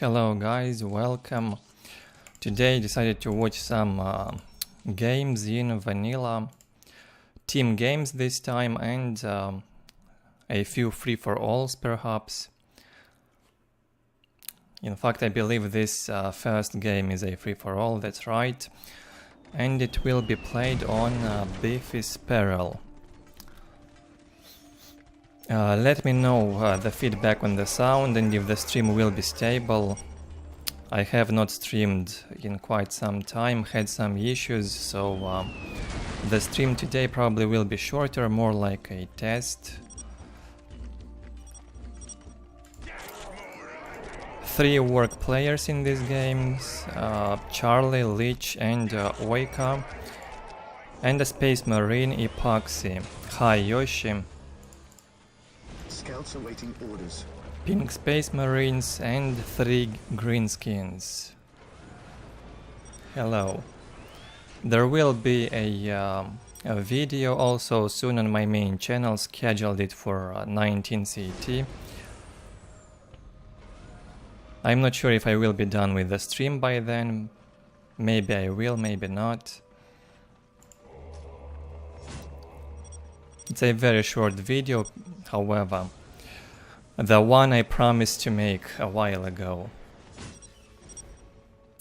Hello guys, welcome. Today decided to watch some games in vanilla, team games this time, and a few free-for-alls perhaps. In fact, I believe this first game is a free-for-all, that's right, and it will be played on Biffy's Peril. Let me know the feedback on the sound and if the stream will be stable. I have not streamed in quite some time, had some issues, so the stream today probably will be shorter, more like a test. 3 work players in these games, Charlie, Lich and OjKa, and a Space Marine Epoxy. Hi Yoshi. Scouts awaiting orders. Pink Space Marines and 3 green skins. Hello. There will be a video also soon on my main channel, scheduled it for 19 CT. I'm not sure if I will be done with the stream by then. Maybe I will, maybe not. It's a very short video, however, the one I promised to make a while ago.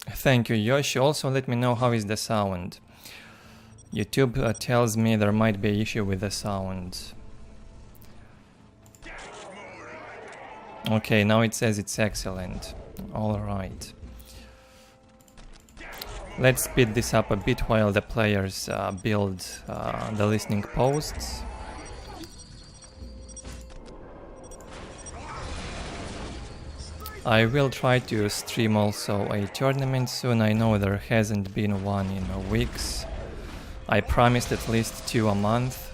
Thank you, Yoshi. Also, let me know how is the sound. YouTube tells me there might be an issue with the sound. Okay, now it says it's excellent. Alright. Let's speed this up a bit while the players build the listening posts. I will try to stream also a tournament soon. I know there hasn't been one in weeks. I promised at least 2 a month.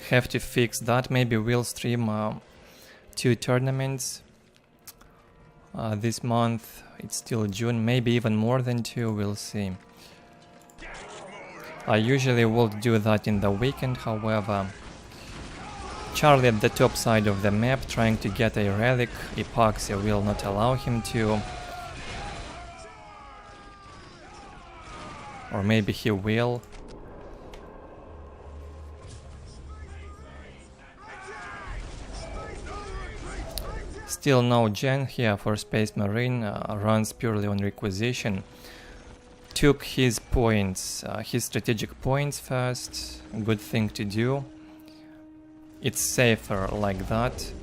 Have to fix that. Maybe we'll stream 2 tournaments this month. It's still June, maybe even more than 2, we'll see. I usually will do that in the weekend, however. Charlie at the top side of the map trying to get a relic. Epoxy will not allow him to. Or maybe he will. Still no gen here for Space Marine, runs purely on requisition. Took his points, his strategic points first, good thing to do. It's safer like that,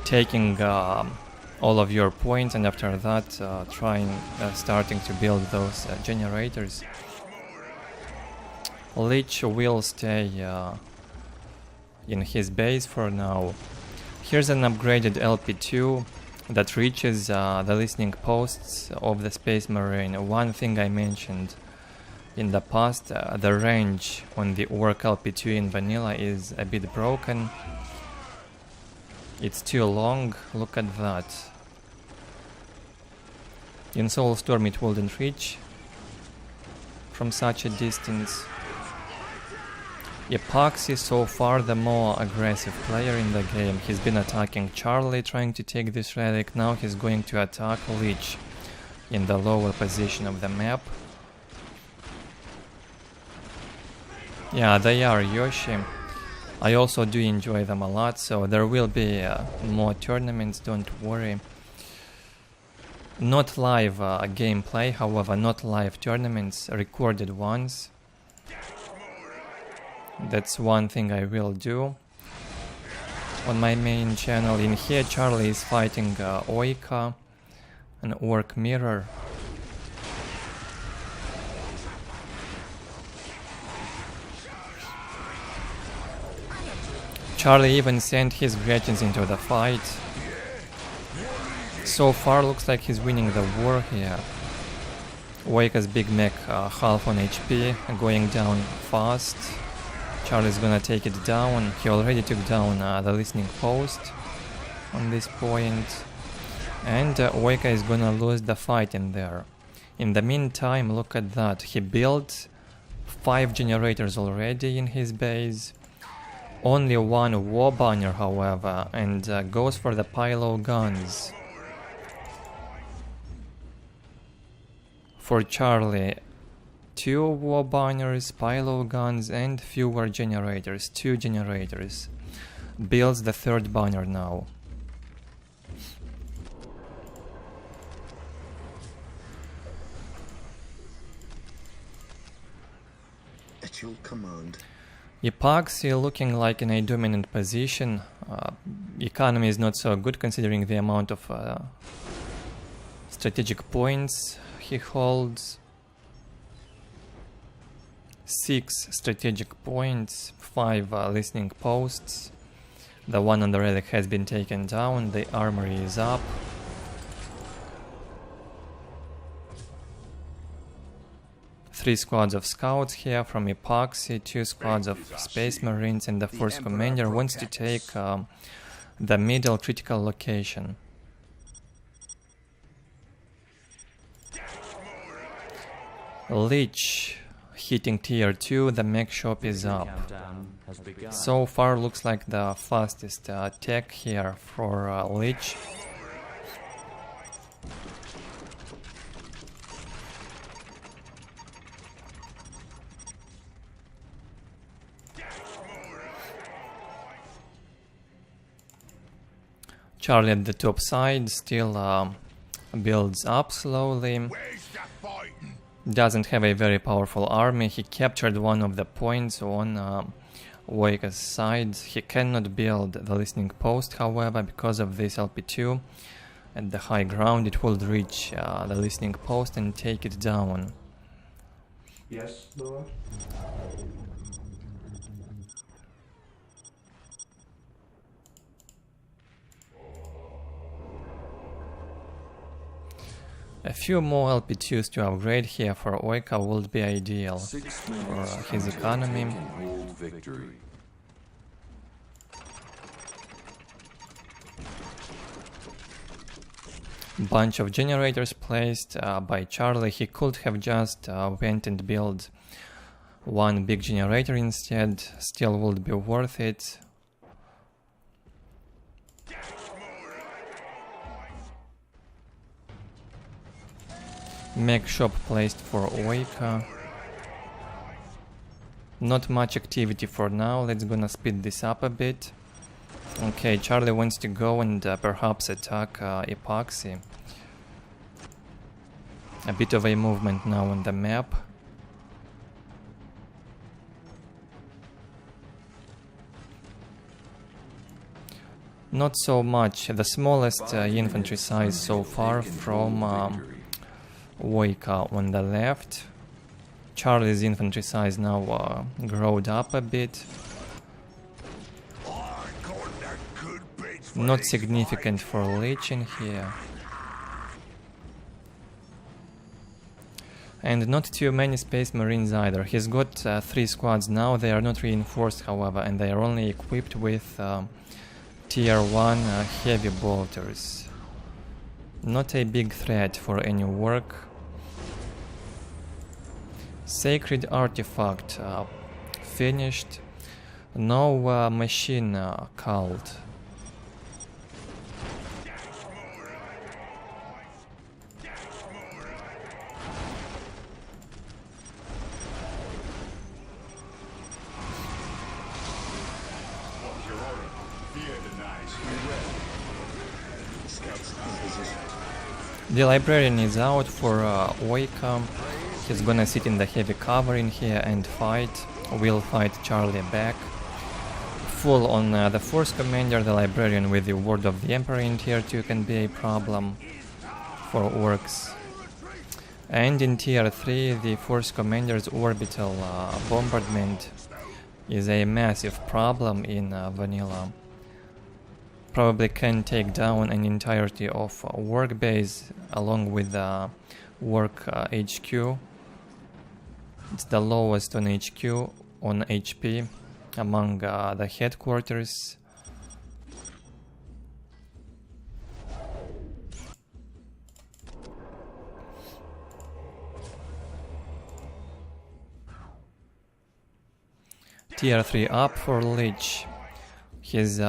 taking all of your points and after that starting to build those generators. Lich will stay in his base for now. Here's an upgraded LP2 that reaches the listening posts of the Space Marine. One thing I mentioned in the past, the range on the Ork LP2 in vanilla is a bit broken. It's too long, look at that. In Soulstorm it wouldn't reach from such a distance. Epoxy so far the more aggressive player in the game. He's been attacking Charlie, trying to take this relic. Now he's going to attack Lich in the lower position of the map. Yeah, they are Yoshi. I also do enjoy them a lot, so there will be more tournaments, don't worry. Not live gameplay, however, not live tournaments, recorded ones. That's one thing I will do on my main channel. In here Charlie is fighting OjKa, an Ork mirror. Charlie even sent his Gretchens into the fight. So far looks like he's winning the war here. OjKa's big mech half on HP, going down fast. Charlie's gonna take it down. He already took down the listening post on this point. And OjKa is gonna lose the fight in there. In the meantime, look at that. He built 5 generators already in his base. Only 1 war banner, however, and goes for the pylo guns. For Charlie, 2 war banners, pilo guns and fewer generators, 2 generators. Builds the 3rd banner now. At your command. Epoxy looking like in a dominant position. Economy is not so good considering the amount of strategic points he holds. 6 strategic points, 5 listening posts. The one on the relic has been taken down, the armory is up. Three squads of scouts here from Epoxy, 2 squads of space marines, and the force commander wants to take the middle critical location. Lich hitting tier 2, the mech shop is up. So far looks like the fastest tech here for Lich. Charlie at the top side still builds up slowly. Doesn't have a very powerful army. He captured one of the points on OjKa's side. He cannot build the listening post, however, because of this LP2. At the high ground it will reach the listening post and take it down. Yes, Lord. A few more LP2s to upgrade here for OjKa would be ideal for his economy. Bunch of generators placed by Charlie. He could have just went and built one big generator instead, still would be worth it. Mech shop placed for OjKa. Not much activity for now, let's gonna speed this up a bit. Okay, Charlie wants to go and perhaps attack Epoxy. A bit of a movement now on the map. Not so much, the smallest infantry size so far from OjKa on the left. Charlie's infantry size now growed up a bit. Not significant for Lich in here. And not too many space marines either. He's got 3 squads now, they are not reinforced however, and they are only equipped with tier 1 heavy bolters. Not a big threat for any work. Sacred artifact finished. No machine cult. The librarian is out for OjKa. He's gonna sit in the heavy cover in here and fight. We'll fight Charlie back. Full on the force commander, the librarian with the word of the emperor in tier 2 can be a problem for Orks. And in tier 3 the force commander's orbital bombardment is a massive problem in vanilla. Probably can take down an entirety of work base along with the work HQ. It's the lowest on HQ on HP among the headquarters. Tier 3 up for Lich. He's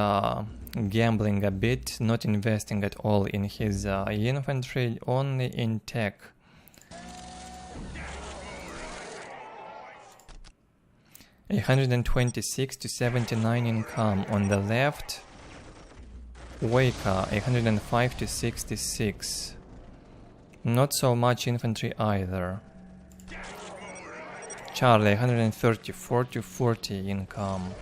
gambling a bit, not investing at all in his infantry, only in tech. 126 to 79 income. On the left, OjKa 105 to 66. Not so much infantry either. Charlie 134 to 40 income.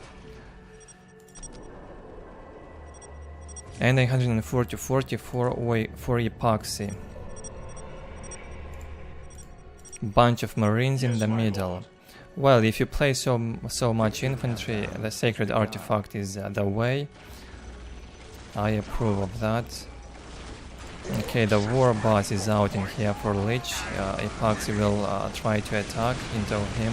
And 104 to 44 for Epoxy. Bunch of marines in the middle. Well, if you play so much infantry, the sacred artifact is the way. I approve of that. Okay, the war boss is out in here for Lich. Epoxy will try to attack into him.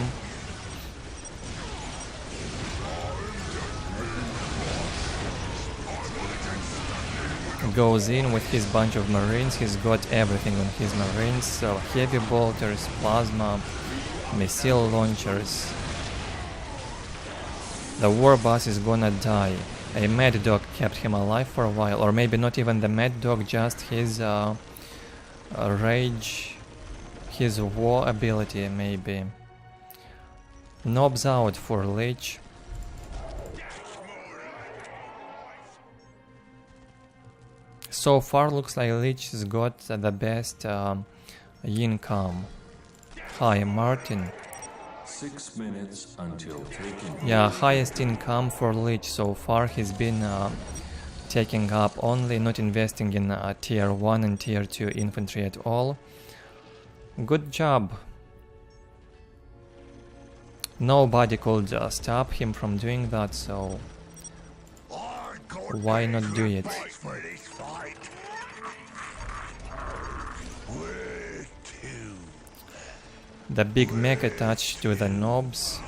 Goes in with his bunch of marines. He's got everything on his marines. So heavy bolters, plasma, missile launchers. The war boss is gonna die. A mad dog kept him alive for a while, or maybe not even the mad dog, just his rage, his war ability maybe. Knobs out for Lich. So far looks like Lich has got the best income. Hi Martin. 6 minutes until taking. Yeah, highest income for Lich so far. He's been taking up only, not investing in tier 1 and tier 2 infantry at all. Good job. Nobody could stop him from doing that, so why not do it? The big mech attached to the knobs.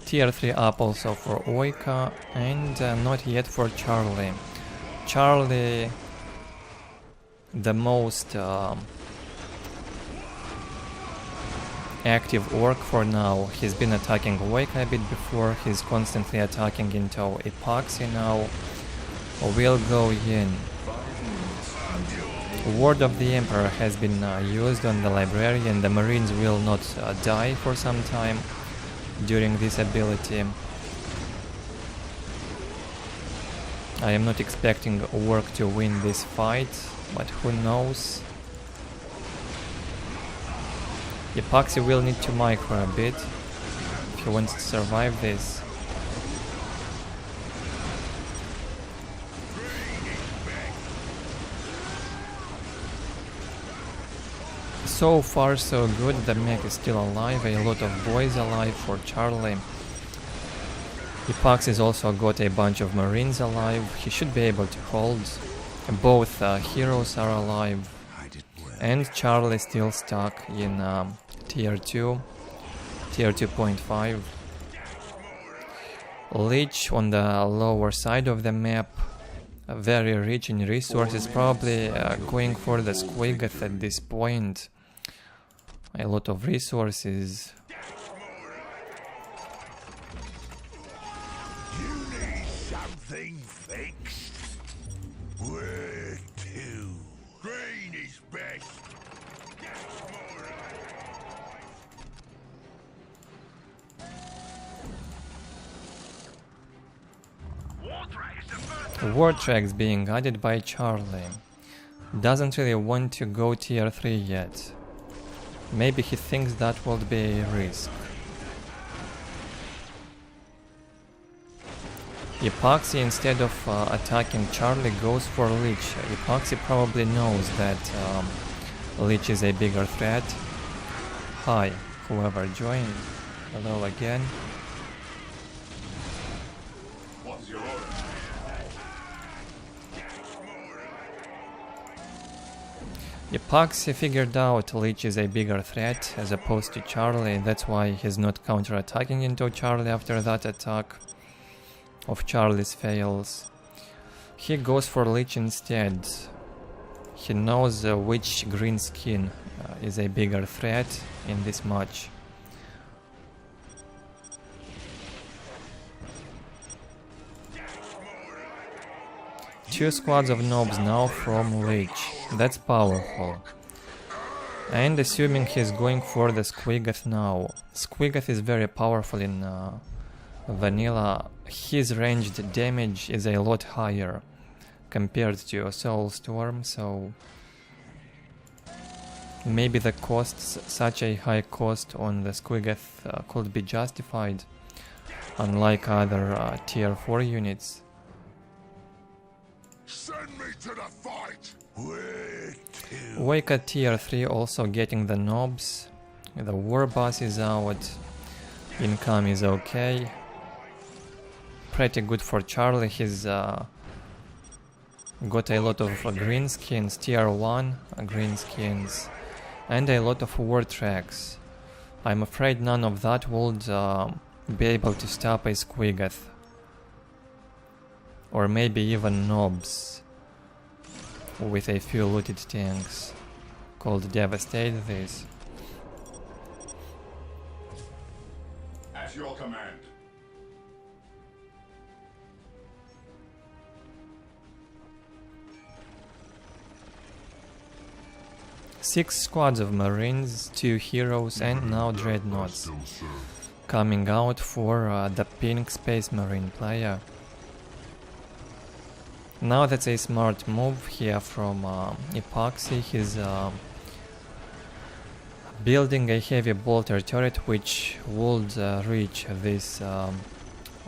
Tier 3 up also for OjKa, and not yet for Charlie. Charlie, the most active orc for now. He's been attacking OjKa a bit before. He's constantly attacking into Epoxy now. We'll go in. Word of the Emperor has been used on the librarian. The marines will not die for some time during this ability. I am not expecting Ork to win this fight, but who knows. Epoxy will need to micro a bit if he wants to survive this. So far so good, the mech is still alive, a lot of boys alive for Charlie. Epoxy's also got a bunch of marines alive, he should be able to hold. Both heroes are alive. And Charlie still stuck in tier 2, tier 2.5. Lich on the lower side of the map, very rich in resources, probably going for the Squiggoth at this point. A lot of resources. You need something fixed? Where to? Green is best. War tracks being added by Charlie. Doesn't really want to go tier 3 yet. Maybe he thinks that will be a risk. Epoxy, instead of attacking Charlie, goes for Lich. Epoxy probably knows that Lich is a bigger threat. Hi, whoever joined. Hello again. What's your order? Epoxy figured out Lich is a bigger threat as opposed to Charlie. That's why he's not counter-attacking into Charlie after that attack of Charlie's fails. He goes for Lich instead. He knows which green skin is a bigger threat in this match. 2 squads of nobs now from Lich. That's powerful. And assuming he's going for the Squiggoth now. Squiggoth is very powerful in vanilla. His ranged damage is a lot higher compared to Soulstorm, so maybe the costs, such a high cost on the Squiggoth could be justified, unlike other tier 4 units. Send me to the fight. Where to? OjKa tier 3 also getting the nobs. The war boss is out. Income is okay. Pretty good for Charlie. He's got a lot of green skins, tier 1 green skins, and a lot of war tracks. I'm afraid none of that would be able to stop a Squiggoth. Or maybe even nobs with a few looted tanks. Called Devastate this. At your command. Six squads of marines, 2 heroes, and now dreadnoughts coming out for the pink space marine player. Now that's a smart move here from Epoxy. He's building a heavy bolter turret which would reach this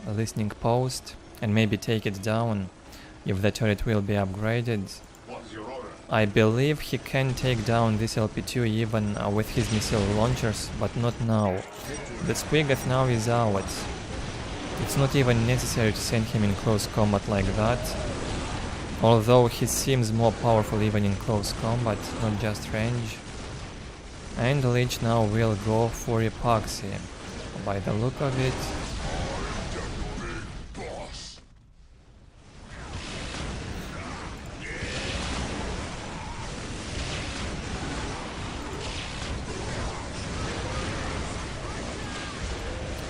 listening post and maybe take it down if the turret will be upgraded. What's your order? I believe he can take down this LP2 even with his missile launchers, but not now. The Squiggoth now is out. It's not even necessary to send him in close combat like that. Although he seems more powerful even in close combat, not just range. And Lich now will go for Epoxy, by the look of it.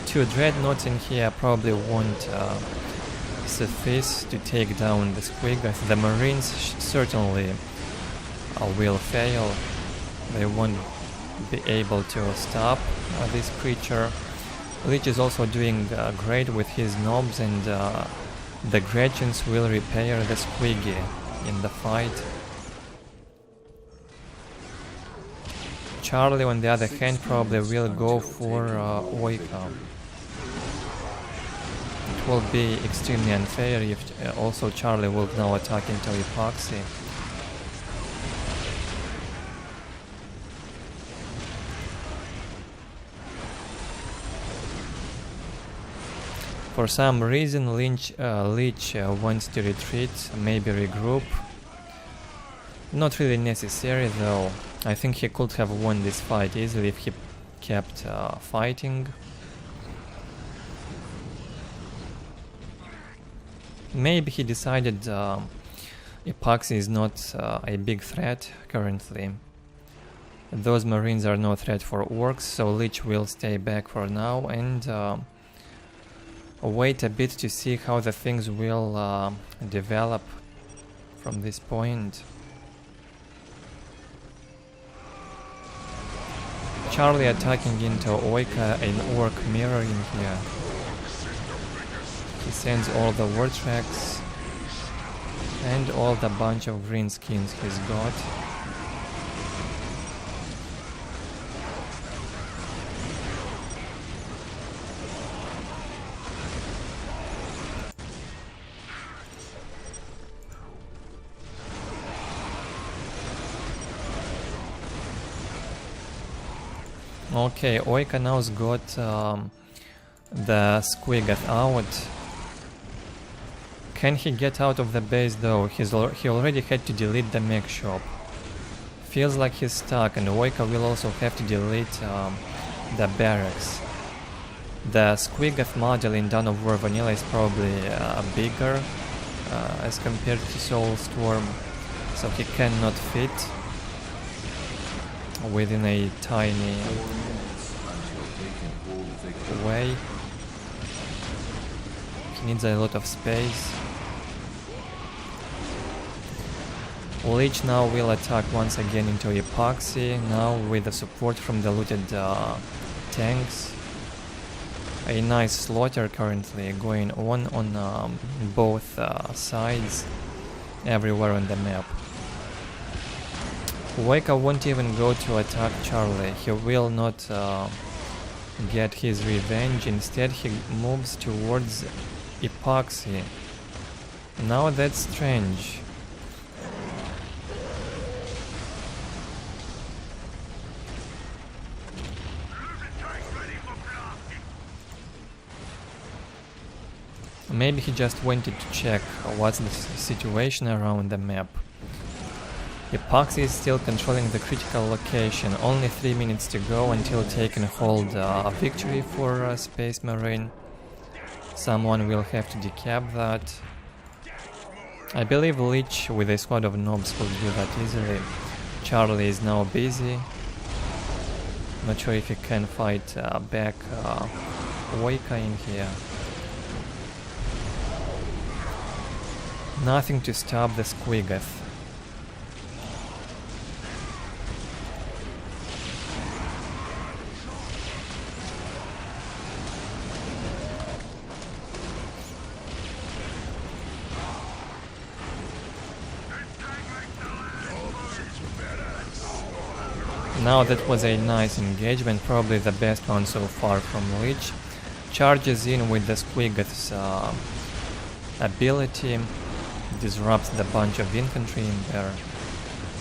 Two dreadnoughts in here probably won't suffice to take down the Squiggoth. The marines certainly will fail. They won't be able to stop this creature. Lich is also doing great with his nobs, and the Gretchens will repair the Squiggy in the fight. Charlie, on the other hand, probably will go for OjKa. It will be extremely unfair if also Charlie will now attack into Epoxy. For some reason Lich wants to retreat, maybe regroup. Not really necessary though. I think he could have won this fight easily if he kept fighting. Maybe he decided Epoxy is not a big threat currently. Those marines are no threat for Orks, so Lich will stay back for now and wait a bit to see how the things will develop from this point. Charlie attacking into OjKa, an Orc mirror in here. He sends all the war tracks and all the bunch of green skins he's got. Okay, OjKa now's got the Squiggoth out. Can he get out of the base though? He already had to delete the mech shop. Feels like he's stuck, and OjKa will also have to delete the barracks. The Squiggoth model in Dawn of War Vanilla is probably bigger as compared to Soulstorm, so he cannot fit within a tiny way. He needs a lot of space. Lich now will attack once again into Epoxy, now with the support from the looted tanks. A nice slaughter currently going on both sides, everywhere on the map. OjKa won't even go to attack Charlie, he will not get his revenge, instead he moves towards Epoxy. Now that's strange. Maybe he just wanted to check what's the situation around the map. Epoxy is still controlling the critical location, only 3 minutes to go until taking hold victory for Space Marine. Someone will have to decap that. I believe Lich with a squad of noobs will do that easily. Charlie is now busy. Not sure if he can fight back OjKa in here. Nothing to stop the Squigath. Now that was a nice engagement, probably the best one so far from Lich. Charges in with the Squigath's ability, disrupts the bunch of infantry in there,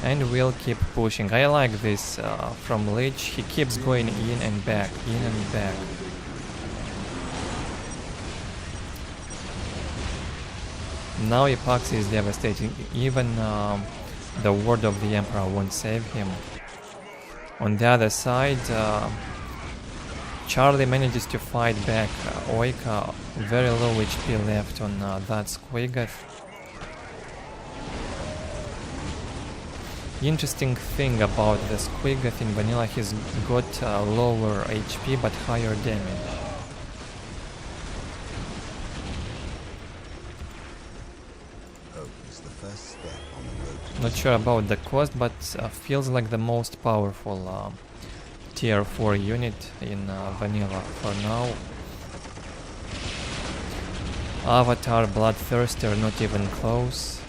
and will keep pushing. I like this from Lich, he keeps going in and back, in and back. Now Epoxy is devastating, even the word of the Emperor won't save him. On the other side, Charlie manages to fight back OjKa, very low HP left on that Squigath. Interesting thing about the Squigath in vanilla, he's got lower HP but higher damage. Not sure about the cost, but feels like the most powerful tier 4 unit in vanilla for now. Avatar, Bloodthirster, not even close.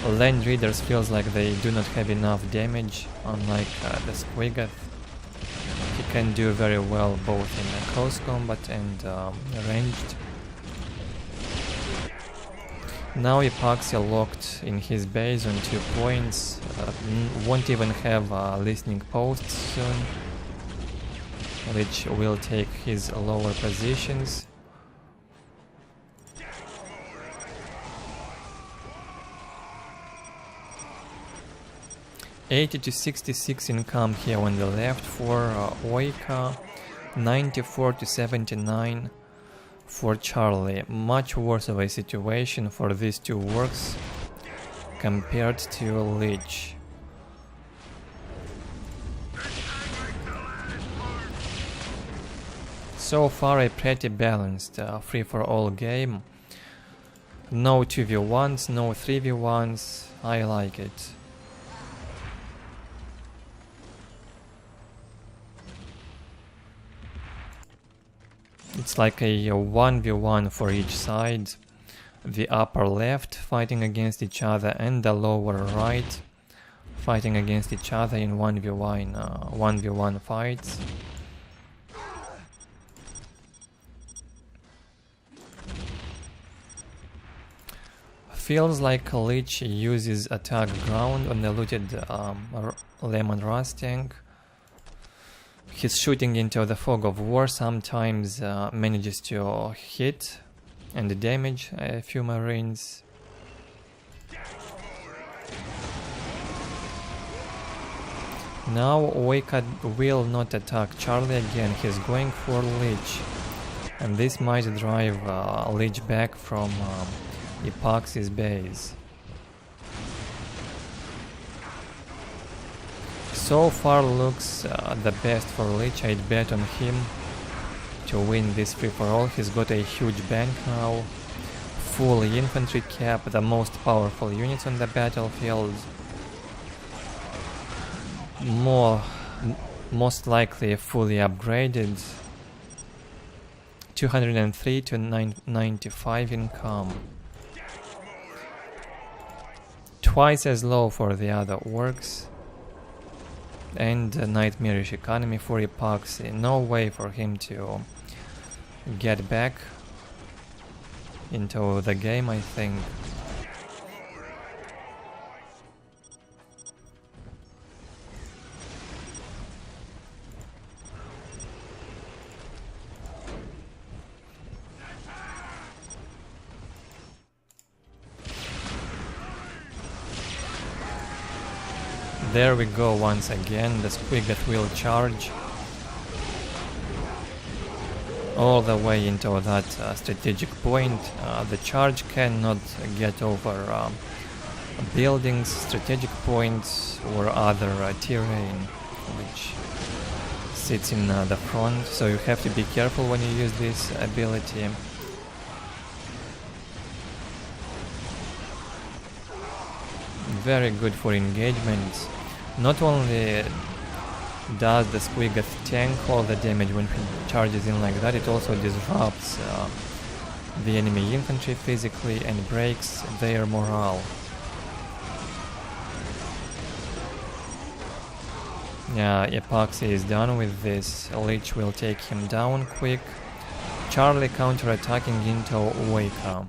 Land Readers feels like they do not have enough damage, unlike the Squigath. He can do very well both in close combat and ranged. Now Epoxy locked in his base on 2 points, won't even have listening posts soon, which will take his lower positions. $80 to 66 income here on the left for OjKa, 94 to 79 for Charlie. Much worse of a situation for these two Orks compared to Lich. So far a pretty balanced free-for-all game. No 2v1s, no 3v1s, I like it. It's like a 1v1 for each side. The upper left fighting against each other and the lower right fighting against each other in 1v1 fights. Feels like Lich uses attack ground on the looted Lemon Rust tank. He's shooting into the fog of war, sometimes manages to hit and damage a few marines. Now OjKa will not attack Charlie again, he's going for Lich. And this might drive Lich back from Epoxy's base. So far looks the best for Lich. I'd bet on him to win this free-for-all. He's got a huge bank now. full infantry cap, the most powerful units on the battlefield. Most likely fully upgraded. 203 to 995 income. Twice as low for the other orcs. And a nightmarish economy for Epoxy. No way for him to get back into the game, I think. There we go once again, the Squiggoth will charge all the way into that strategic point. The charge cannot get over buildings, strategic points or other terrain which sits in the front, so you have to be careful when you use this ability. Very good for engagement. Not only does the Squiggoth tank all the damage when he charges in like that, it also disrupts the enemy infantry physically and breaks their morale. Yeah, Epoxy is done with this. Lich will take him down quick. Charlie counter-attacking into OjKa.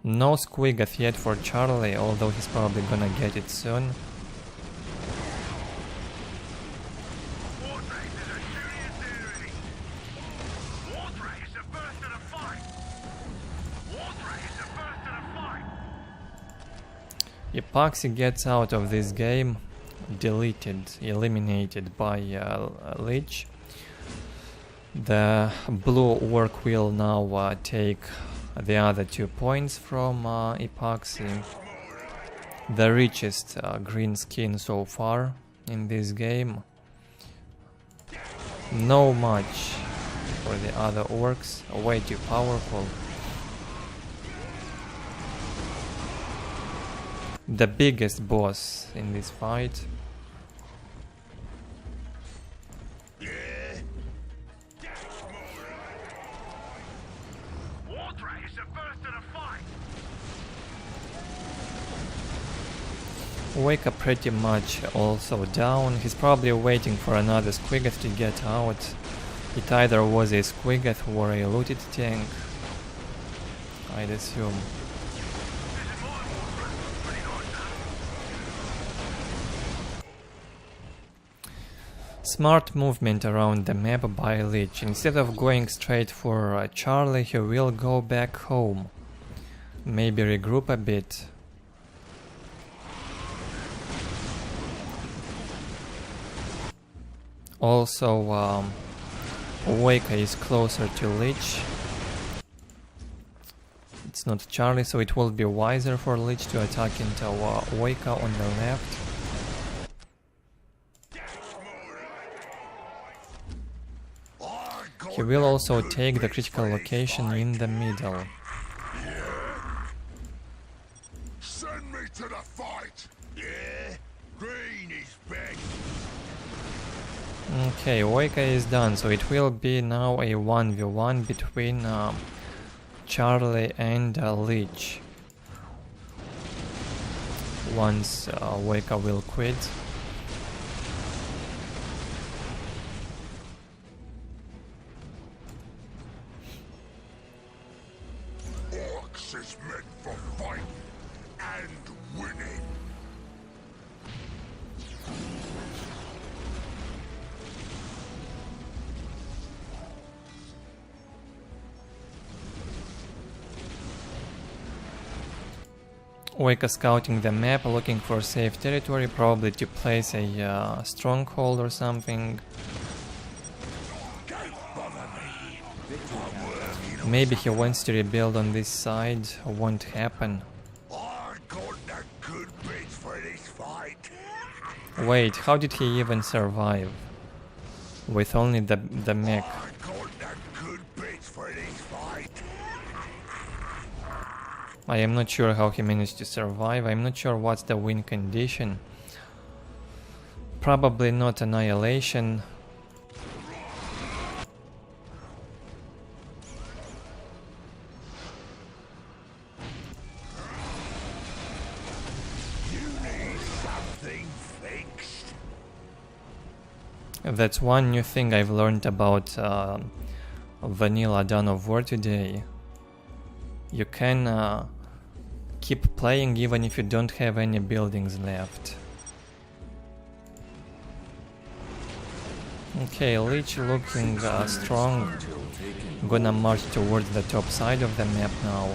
No Squiggoth yet for Charlie, although he's probably gonna get it soon. Epoxy gets out of this game, deleted, eliminated by Lich. The blue orc will now take the other 2 points from Epoxy. The richest green skin so far in this game. No much for the other orcs, way too powerful. The biggest boss in this fight. OjKa pretty much also down. He's probably waiting for another Squiggoth to get out. It either was a Squiggoth or a looted tank, I'd assume. Smart movement around the map by Lich. Instead of going straight for Charlie, he will go back home. Maybe regroup a bit. Also, OjKa is closer to Lich. It's not Charlie, so it will be wiser for Lich to attack into OjKa on the left. He will also take the critical location in the middle. Send me to the fight. Yeah, green is back. Okay, OjKa is done, so it will be now a 1v1 between Charlie and Lich. Once OjKa will quit. Orks is meant for fighting and winning. OjKa scouting the map, looking for safe territory, probably to place a stronghold or something. Maybe he wants to rebuild on this side, won't happen. I got the good bits for this fight. Wait, how did he even survive? With only the mech. I got the I am not sure how he managed to survive. I'm not sure what's the win condition. Probably not annihilation. That's one new thing I've learned about vanilla Dawn of War today. You can keep playing even if you don't have any buildings left. Okay, Lich looking strong. Gonna march towards the top side of the map now.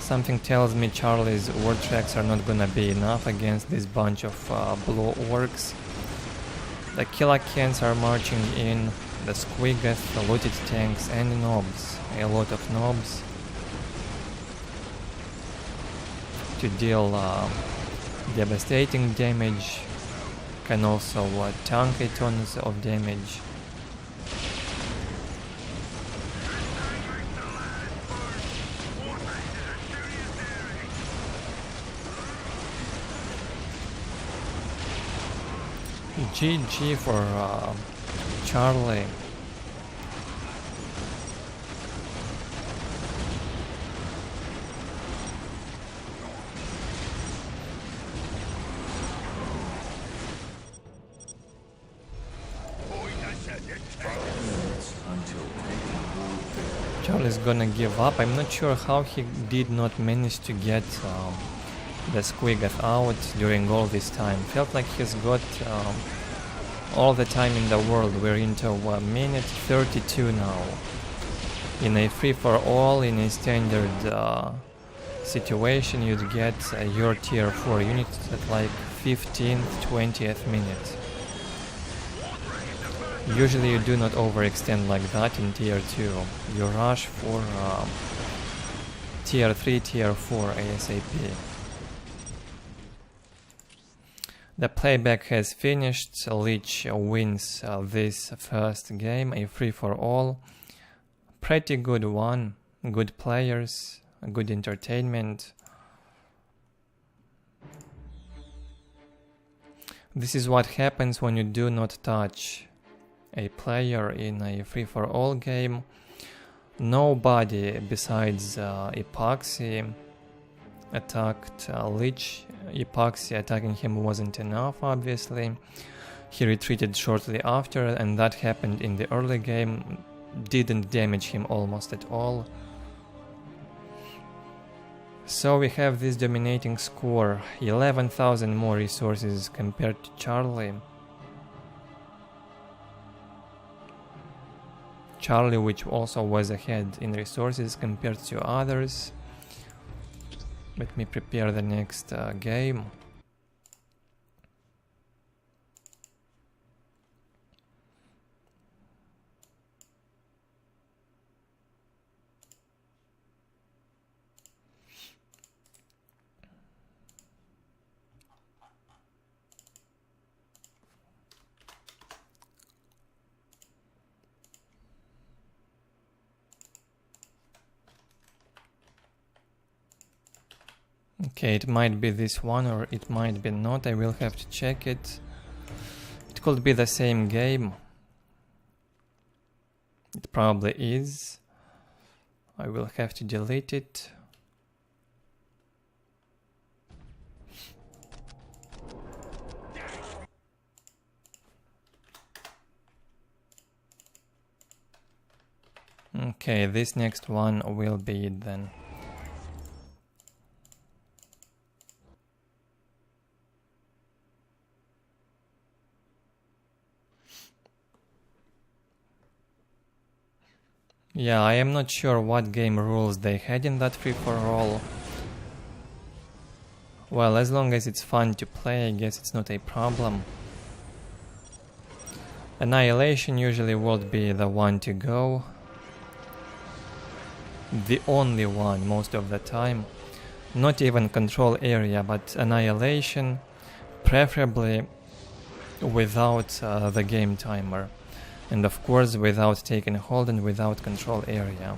Something tells me Charlie's war tracks are not gonna be enough against this bunch of blue orcs. The Killacans are marching in, the Squiggeth, the looted tanks and nobs. A lot of nobs to deal devastating damage. Can also tank a tons of damage. GG for Charlie. Charlie's gonna give up. I'm not sure how he did not manage to get the Squiggeth out during all this time. Felt like he's got all the time in the world. We're into minute 32 now. In a free-for-all, in a standard situation, you'd get your tier 4 unit at like 15th, 20th minute. Usually you do not overextend like that in tier 2. You rush for tier 3, tier 4 ASAP. The playback has finished. Lich wins this first game, a free-for-all. Pretty good one. Good players, good entertainment. This is what happens when you do not touch a player in a free-for-all game. Nobody besides Epoxy attacked Lich. Epoxy attacking him wasn't enough, obviously. He retreated shortly after, and that happened in the early game. Didn't damage him almost at all. So we have this dominating score. 11,000 more resources compared to Charlie. Charlie, which also was ahead in resources compared to others. Let me prepare the next game. Okay, it might be this one or it might be not. I will have to check it. It could be the same game. It probably is. I will have to delete it. Okay, this next one will be it then. Yeah, I am not sure what game rules they had in that free-for-all. Well, as long as it's fun to play, I guess it's not a problem. Annihilation usually would be the one to go. The only one most of the time. Not even control area, but annihilation, preferably without the game timer. And of course without taking hold and without control area.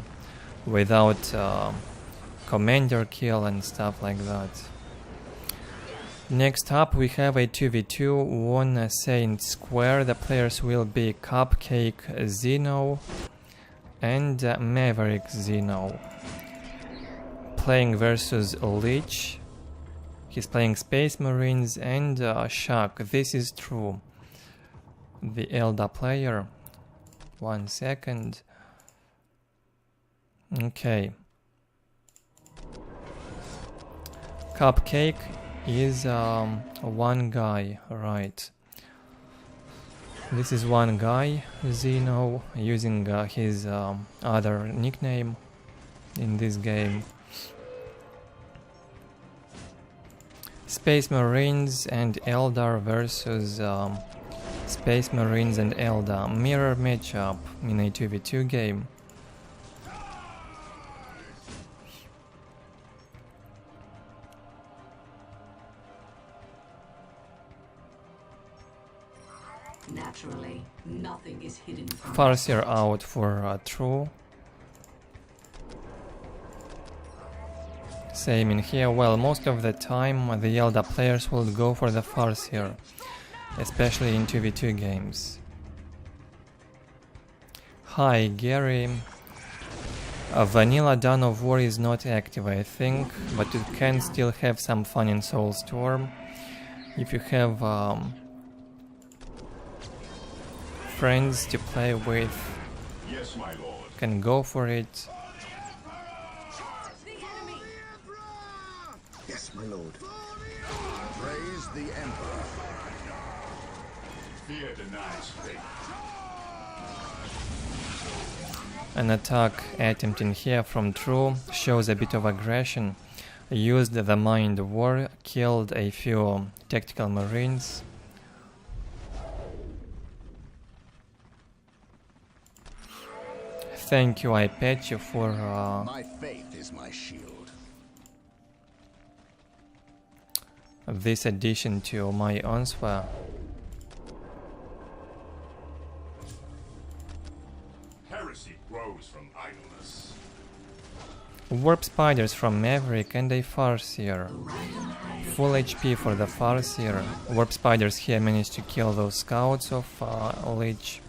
Without commander kill and stuff like that. Next up we have a 2v2 one Saint Square. The players will be Cupcake Xeno and Maverick Xeno. Playing versus Lich. He's playing Space Marines and Shock. This is true. The Eldar player. 1 second. Okay. Cupcake is one guy, right? This is one guy, Xeno, using his other nickname in this game. Space Marines and Eldar versus Space Marines and Eldar. Mirror matchup in a 2v2 game. Naturally, nothing is hidden from Farseer out for true. Same in here. Well, most of the time the Eldar players will go for the Farseer, especially in 2v2 games. Hi Gary. Vanilla Dawn of War is not active, I think, but you can still have some fun in Soulstorm. If you have friends to play with, Yes, my lord. can go for it. Yes, my lord. Praise the Emperor. Fear denies fate. An attack attempt in here from True shows a bit of aggression. Used the Mind War, killed a few tactical marines. Thank you, I pet you for My faith is my shield. this addition to my oNEgUY. Heresy grows from idleness. Warp Spiders from Maverick and a Farseer. Full HP for the Farseer. Warp Spiders here managed to kill those scouts of Lich.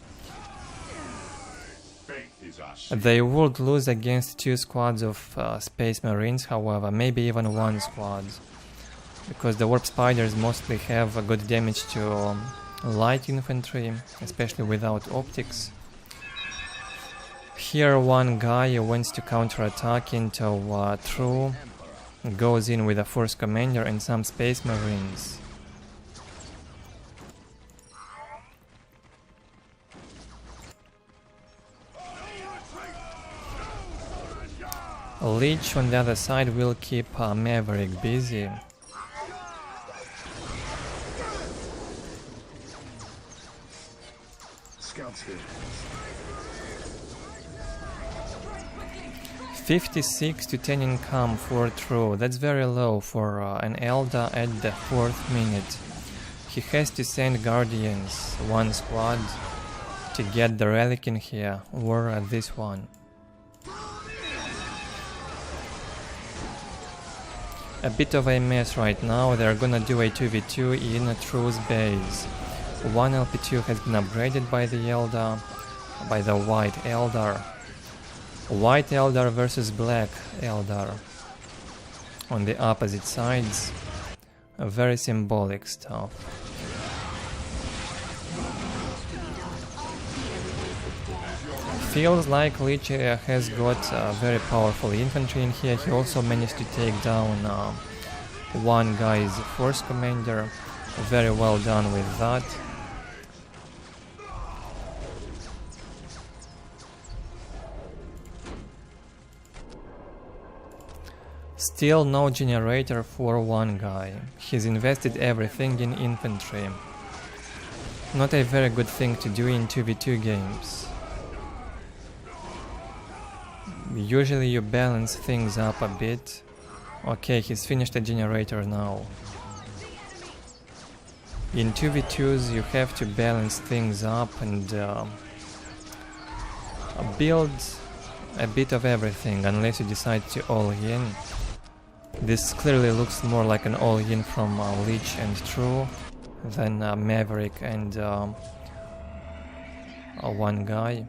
Faith is our shield. They would lose against 2 squads of Space Marines, however, maybe even 1 squad. Because the Warp Spiders mostly have a good damage to light infantry, especially without optics. Here one guy wants to counterattack into True, goes in with a Force Commander and some Space Marines. Lich on the other side will keep Maverick busy. Scouts here. 56 to 10 income for True. That's very low for an Eldar at the 4th minute. He has to send Guardians, 1 squad, to get the relic in here, or this one. A bit of a mess right now. They're gonna do a 2v2 in True's base. 1 LP2 has been upgraded by the Eldar, by the White Eldar. White Eldar versus Black Eldar. On the opposite sides. Very symbolic stuff. Feels like Lich has got very powerful infantry in here. He also managed to take down one guy's Force Commander. Very well done with that. Still no generator for one guy. He's invested everything in infantry. Not a very good thing to do in 2v2 games. Usually you balance things up a bit. Okay, he's finished a generator now. In 2v2s you have to balance things up and build a bit of everything, unless you decide to all-in. This clearly looks more like an all-in from Lich and True than Maverick and one guy.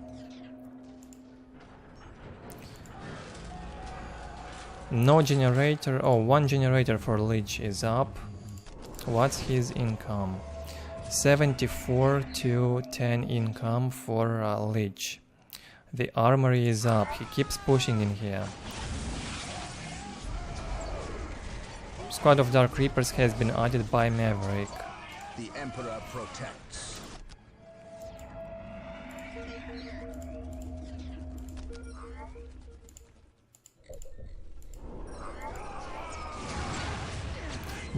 No generator. Oh, one generator for Lich is up. What's his income? 74 to 10 income for Lich. The armory is up. He keeps pushing in here. Squad of Dark Reapers has been added by Maverick. The Emperor protects.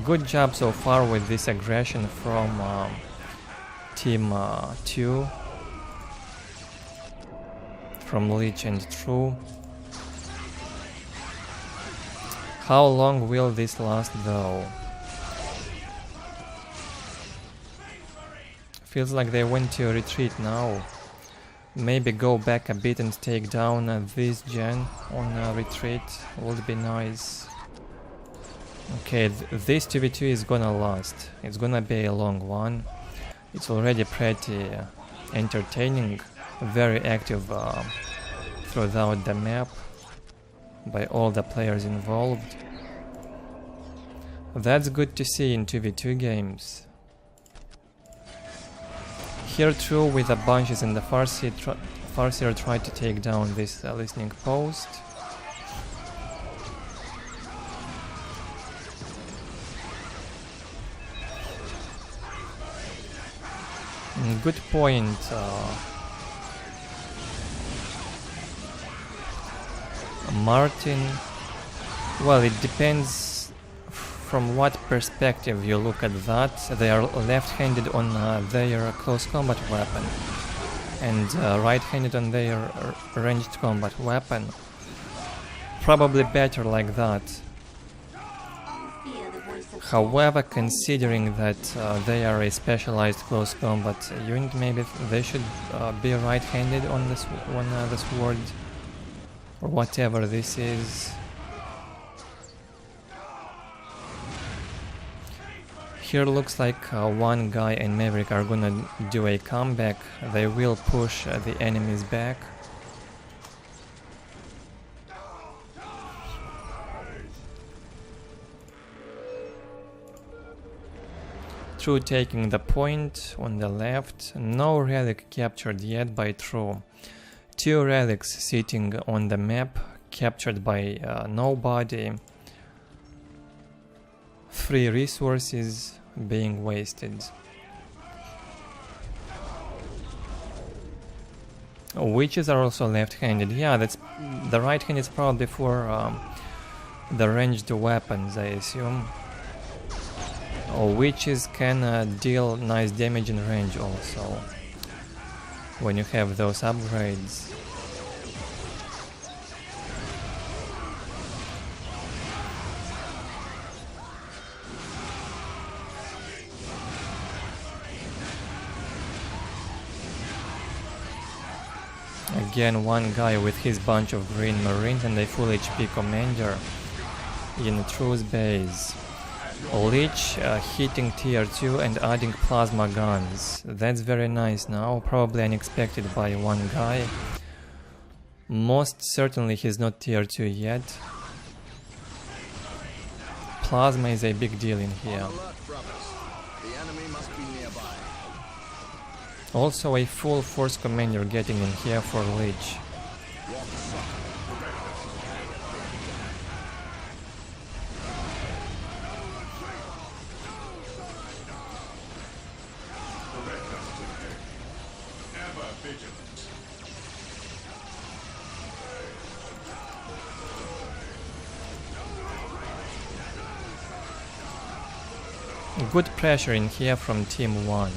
Good job so far with this aggression from Team 2. From Lich and True. How long will this last though? Feels like they went to retreat now. Maybe go back a bit and take down this gen on retreat would be nice. Okay, this 2v2 is gonna last. It's gonna be a long one. It's already pretty entertaining, very active throughout the map by all the players involved. That's good to see in 2v2 games. Here True with the bunches in the Farseer tried to take down this listening post. Good point. Martin. Well, it depends from what perspective you look at that. They are left-handed on their close combat weapon and right-handed on their ranged combat weapon. Probably better like that. However, considering that they are a specialized close combat unit, maybe they should be right-handed on this the sword or whatever this is. Here looks like one guy and Maverick are gonna do a comeback. They will push the enemies back. True taking the point on the left. No relic captured yet by True. 2 relics sitting on the map, captured by nobody. 3 resources being wasted. Witches are also left-handed. Yeah, that's the right hand is probably for the ranged weapons, I assume. Witches can deal nice damage in range also when you have those upgrades. Again, one guy with his bunch of green marines and a full HP commander in True's base. Lich hitting tier 2 and adding plasma guns. That's very nice now, probably unexpected by one guy. Most certainly he's not tier 2 yet. Plasma is a big deal in here. Also a full force commander getting in here for Lich. Good pressure in here from Team 1.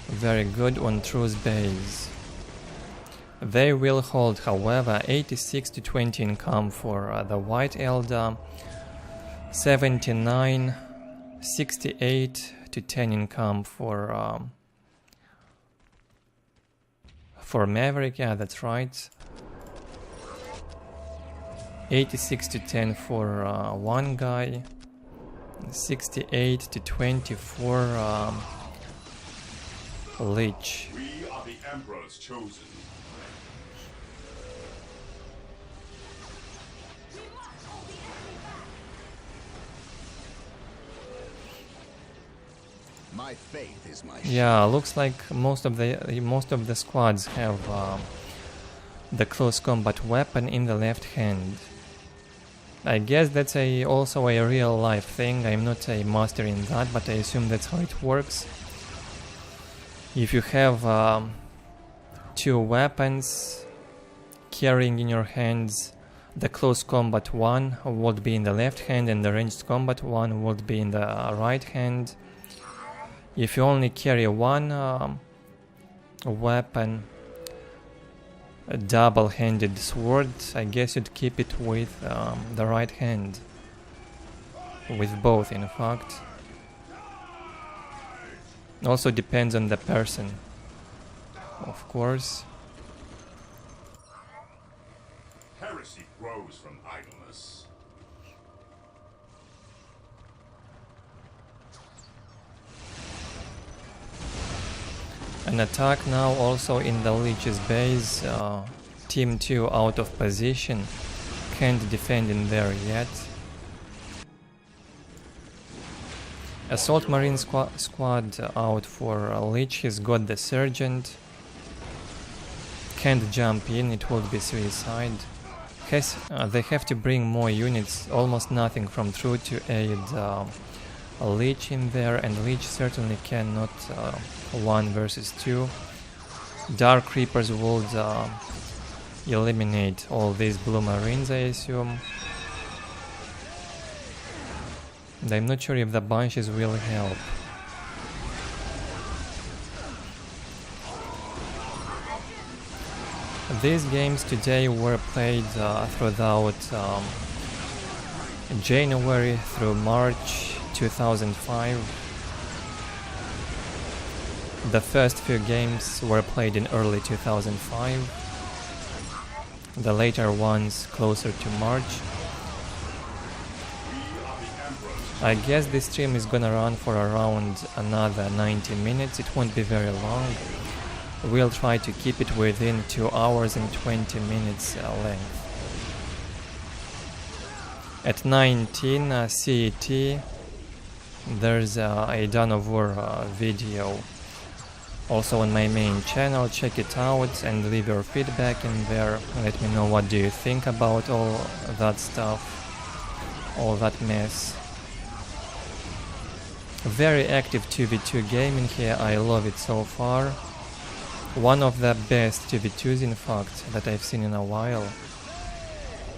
Very good on True's base. They will hold, however, 86 to 20 income for the White Eldar, 79, 68 to 10 income for Maverick, yeah, that's right. 86 to 10 for one guy, 68 to 20 for Lich. We are the Emperor's chosen. My faith is my Yeah, looks like most of the squads have the close combat weapon in the left hand. I guess that's also a real life thing. I'm not a master in that, but I assume that's how it works. If you have two weapons carrying in your hands, the close combat one would be in the left hand and the ranged combat one would be in the right hand. If you only carry one weapon, a double-handed sword, I guess you'd keep it with the right hand. With both, in fact. Also depends on the person, of course. Heresy grows from idleness. An attack now also in the Lich's base. Team 2 out of position. Can't defend in there yet. Assault Marine squad out for Lich. He's got the Sergeant. Can't jump in, it would be suicide. They have to bring more units, almost nothing from True to aid Lich in there, and Lich certainly cannot 1 versus 2. Dark Reapers would eliminate all these blue marines, I assume. And I'm not sure if the bunches will help. These games today were played throughout January through March 2005. The first few games were played in early 2005. The later ones closer to March. I guess this stream is gonna run for around another 90 minutes. It won't be very long. We'll try to keep it within 2 hours and 20 minutes length. At 19 CET, there's a Dawn of War video also on my main channel. Check it out and leave your feedback in there. Let me know what do you think about all that stuff, all that mess. Very active 2v2 game in here, I love it so far. One of the best 2v2s in fact that I've seen in a while.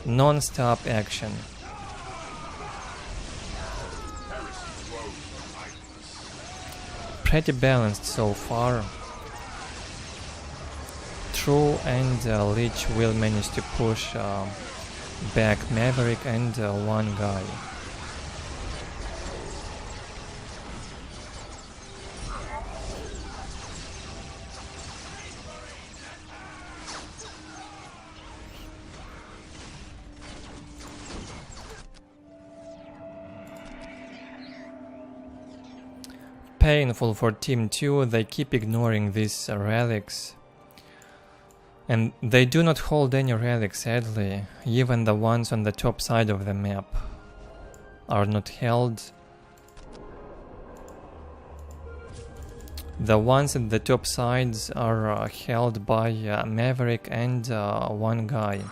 Non-stop action. Pretty balanced so far. True and Lich will manage to push back Maverick and one guy. Painful for Team 2, they keep ignoring these relics. And they do not hold any relics, sadly. Even the ones on the top side of the map are not held. The ones at the top sides are held by Maverick and one guy.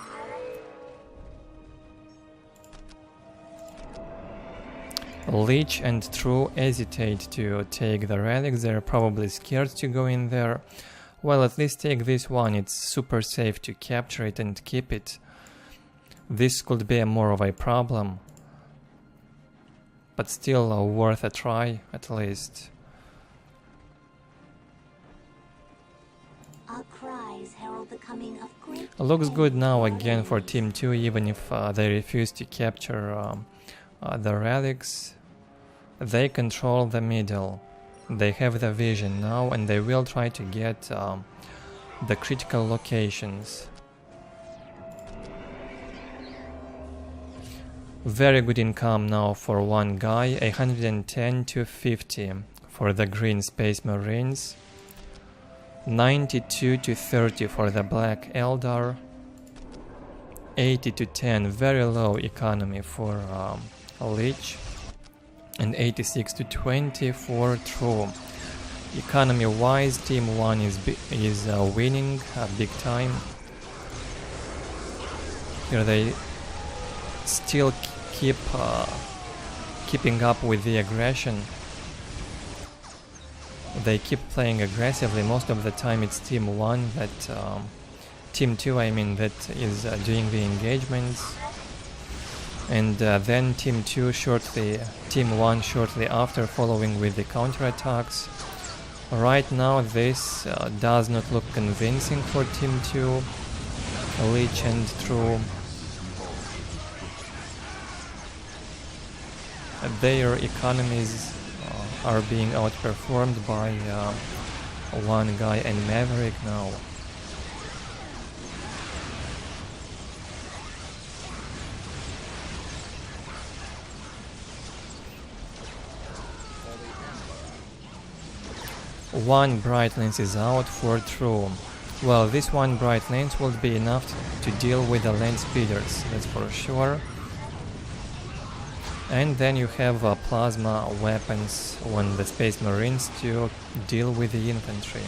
Lich and True hesitate to take the relics, they're probably scared to go in there. Well, at least take this one, it's super safe to capture it and keep it. This could be more of a problem, but still worth a try, at least. Our cries herald the coming of great. Looks good now again for Team 2, even if they refuse to capture the relics. They control the middle. They have the vision now and they will try to get the critical locations. Very good income now for one guy, 110 to 50 for the green Space Marines, 92 to 30 for the black Eldar, 80 to 10, very low economy for Lich, and 86 to 20 for True. Economy wise, Team 1 is winning big time. Here they still keeping up with the aggression. They keep playing aggressively. Most of the time it's Team 1 that Team 2 I mean, that is doing the engagements, and then Team 1 shortly after, following with the counterattacks. Right now this does not look convincing for Team 2, Lich and True. Their economies are being outperformed by one guy and Maverick now. One bright lens is out for True. Well, this one bright lens will be enough to deal with the land speeders, that's for sure. And then you have plasma weapons on the Space Marines to deal with the infantry.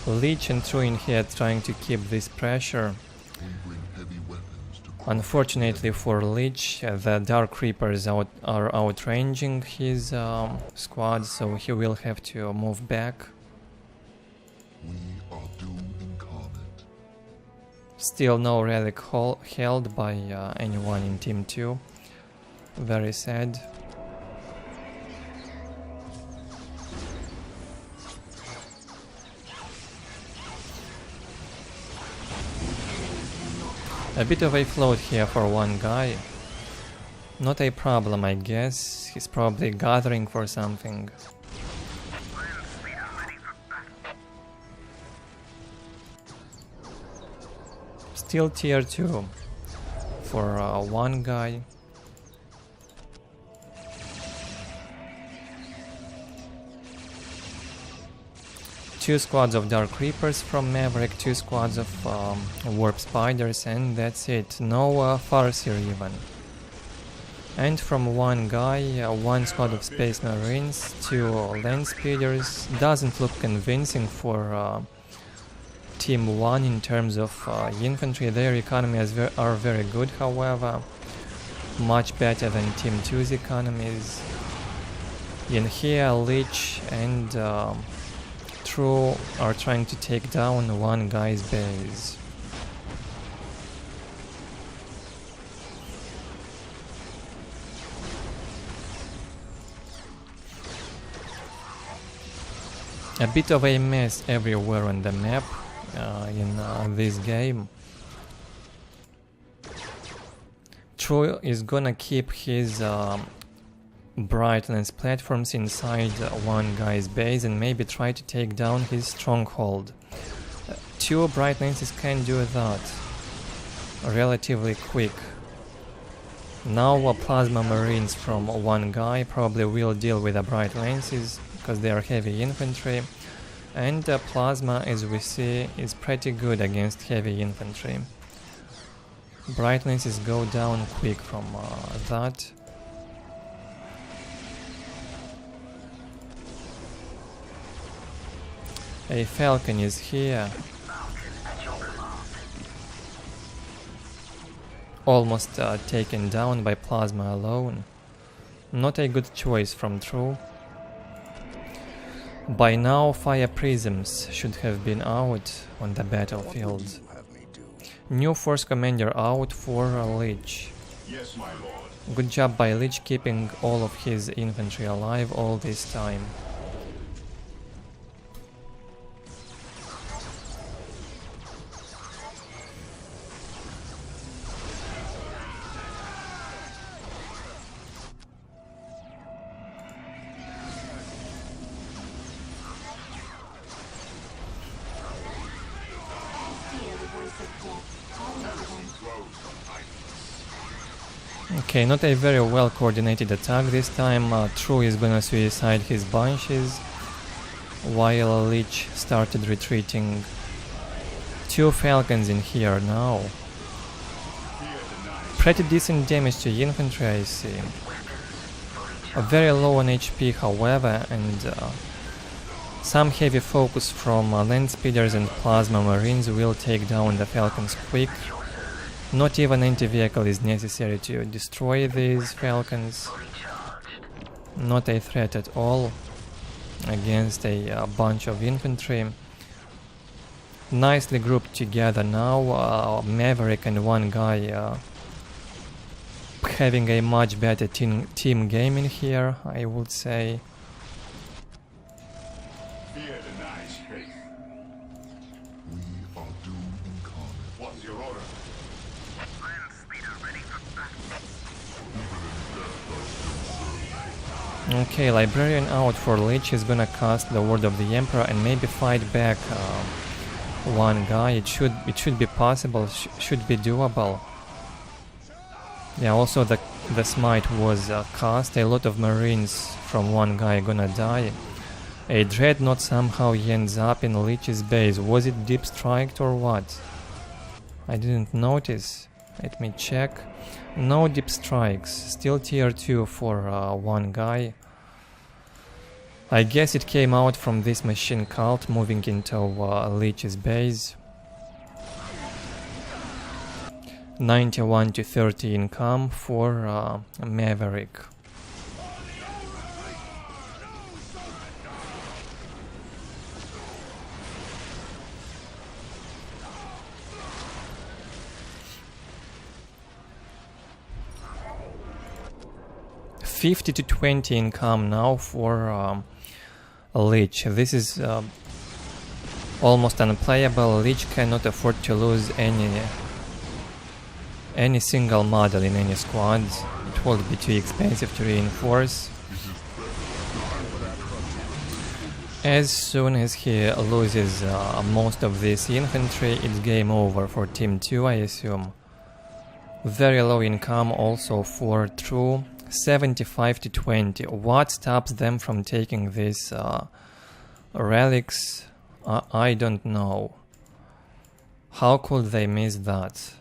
Lich and True in here trying to keep this pressure. Unfortunately for Lich, the Dark Reapers are outranging his squad, so he will have to move back. We are doomed incarnate. Still no relic held by anyone in Team 2. Very sad. A bit of a float here for one guy. Not a problem, I guess. He's probably gathering for something. Still tier 2 for one guy. Two squads of Dark Reapers from Maverick, two squads of Warp Spiders, and that's it. No Farseer even. And from one guy, one squad of Space Marines, two Land Speeders. Doesn't look convincing for Team 1 in terms of infantry. Their economies are very good, however. Much better than Team 2's economies. In here, Lich and True are trying to take down one guy's base. A bit of a mess everywhere on the map in this game. True is gonna keep his Brightlands platforms inside one guy's base and maybe try to take down his stronghold. Two Brightlands can do that relatively quick. Now Plasma Marines from one guy probably will deal with the Brightlands because they are heavy infantry, and Plasma, as we see, is pretty good against heavy infantry. Brightlands go down quick from that. A Falcon is here. Almost taken down by Plasma alone. Not a good choice from True. By now Fire Prisms should have been out on the battlefield. New Force Commander out for Lich. Yes, my lord. Good job by Lich keeping all of his infantry alive all this time. Okay, not a very well coordinated attack this time. True is gonna suicide his bunches while Lich started retreating. 2 falcons in here now. Pretty decent damage to infantry, I see. Very low on HP, however, and some heavy focus from land speeders and plasma marines will take down the falcons quick. Not even anti-vehicle is necessary to destroy these falcons. Not a threat at all against a bunch of infantry. Nicely grouped together now. Maverick and one guy having a much better team game in here, I would say. Fear denies faith. We are doomed incarnate. What's your order? Okay, Librarian out for Lich is gonna cast the Word of the Emperor and maybe fight back one guy. It should be possible, should be doable. Yeah, also the smite was cast. A lot of marines from one guy gonna die. A dreadnought somehow ends up in Lich's base. Was it deep striked or what? I didn't notice. Let me check. No deep strikes. Still tier 2 for one guy. I guess it came out from this machine cult moving into Lich's base. 91 to 30 income for Maverick. $50 to $20 income now for Lich. This is almost unplayable. Lich cannot afford to lose any single model in any squad. It will be too expensive to reinforce. As soon as he loses most of this infantry, it's game over for Team 2, I assume. Very low income also for True. 75 to 20. What stops them from taking these relics? I don't know. How could they miss that?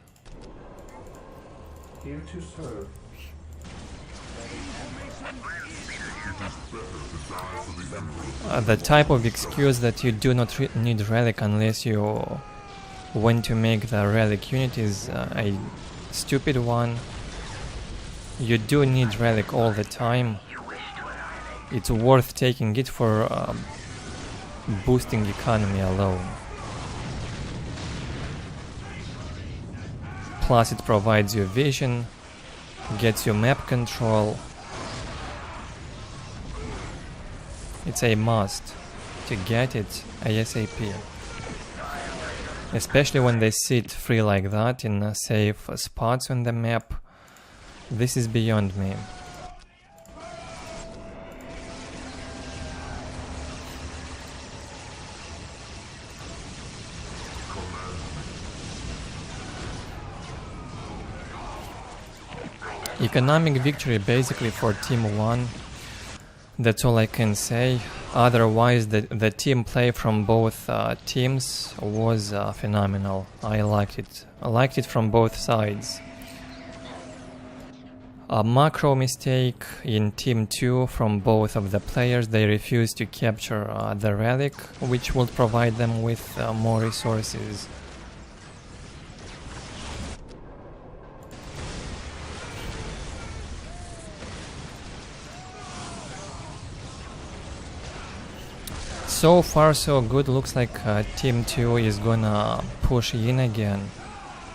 Here to serve. The type of excuse that you do not need relic unless you want to make the relic unit is a stupid one. You do need relic all the time. It's worth taking it for boosting economy alone. Plus it provides you vision, gets you map control. It's a must to get it ASAP. Especially when they sit free like that in safe spots on the map. This is beyond me. Economic victory basically for Team 1. That's all I can say. Otherwise, the team play from both teams was phenomenal. I liked it. I liked it from both sides. A macro mistake in Team 2 from both of the players. They refused to capture the relic, which would provide them with more resources. So far so good. Looks like Team 2 is gonna push in again.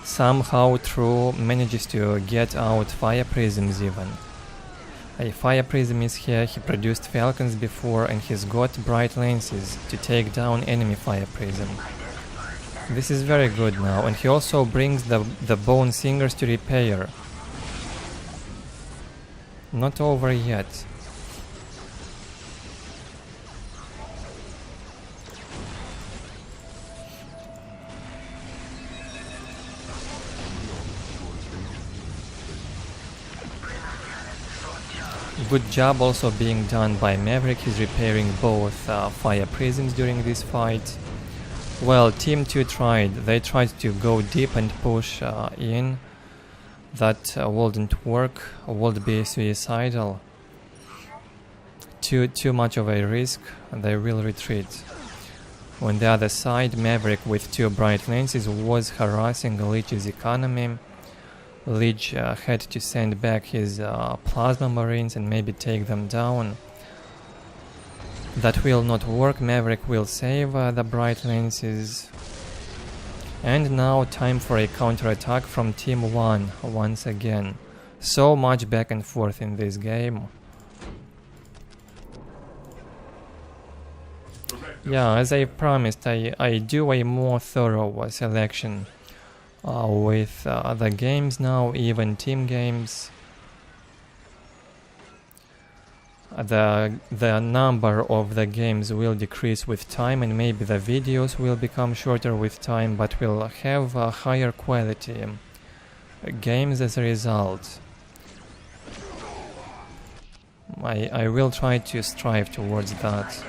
Somehow True manages to get out fire prisms even. A fire prism is here. He produced falcons before and he's got bright lances to take down enemy fire prism. This is very good now, and he also brings the bone singers to repair. Not over yet. good job also being done by Maverick. He's repairing both fire prisms during this fight. Well, Team 2 tried. They tried to go deep and push in. That wouldn't work. Would be suicidal. Too much of a risk. They will retreat. On the other side, Maverick with 2 bright lances was harassing Lich's economy. Lich had to send back his plasma marines and maybe take them down. That will not work. Maverick will save the bright lances. And now time for a counterattack from Team 1 once again. So much back and forth in this game. Yeah, as I promised, I do a more thorough selection with the games now, even team games. The number of the games will decrease with time, and maybe the videos will become shorter with time, but we'll have higher quality games as a result. I will try to strive towards that.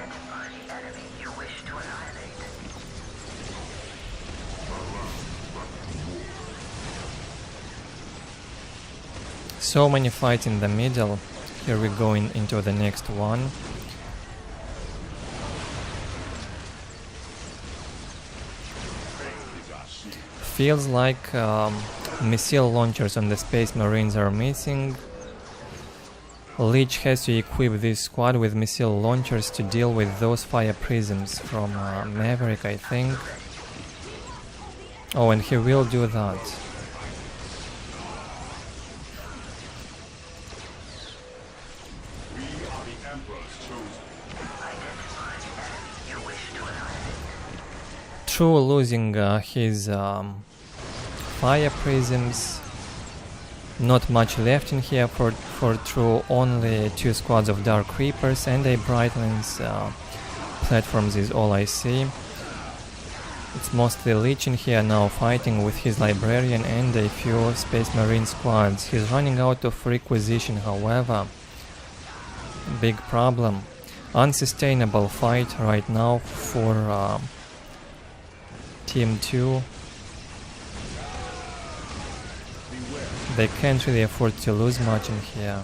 So many fights in the middle. Here we go into the next one. Feels like missile launchers on the Space Marines are missing. Lich has to equip this squad with missile launchers to deal with those fire prisms from Maverick, I think. Oh, and he will do that. True losing his fire prisms. Not much left in here for True. Only 2 squads of Dark Creepers and a Brightlands platforms is all I see. It's mostly Lich in here now fighting with his Librarian and a few Space Marine squads. He's running out of requisition, however. Big problem. Unsustainable fight right now for Team 2. They can't really afford to lose much in here.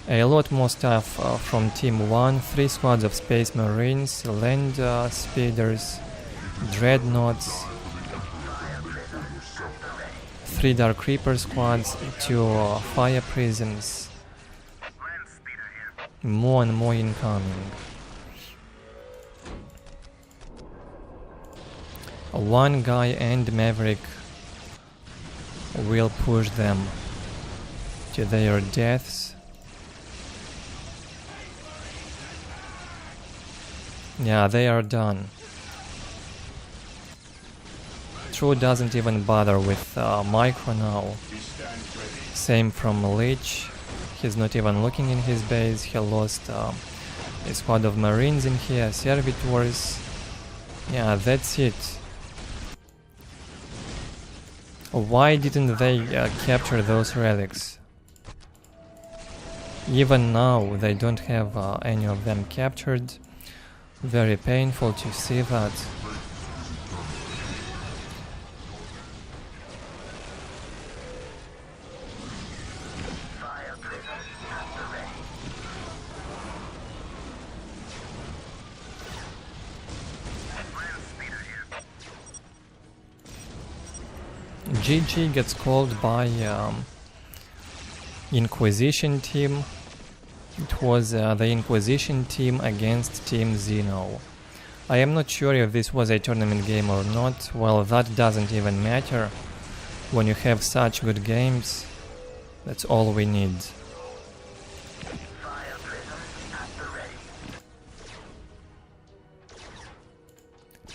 A lot more stuff from Team 1. 3 squads of Space Marines, Land Speeders, Dreadnoughts, 3 Dark Creeper squads, 2 Fire Prisms. More and more incoming. 1 guy and Maverick will push them to their deaths. Yeah, they are done. True doesn't even bother with Micro now. Same from Lich. He's not even looking in his base. He lost a squad of Marines in here, Servitors. Yeah, that's it. Why didn't they capture those relics? Even now they don't have any of them captured. Very painful to see that. GG gets called by Inquisition team. It was the Inquisition team against Team Xeno. I am not sure if this was a tournament game or not. Well, that doesn't even matter. When you have such good games, that's all we need.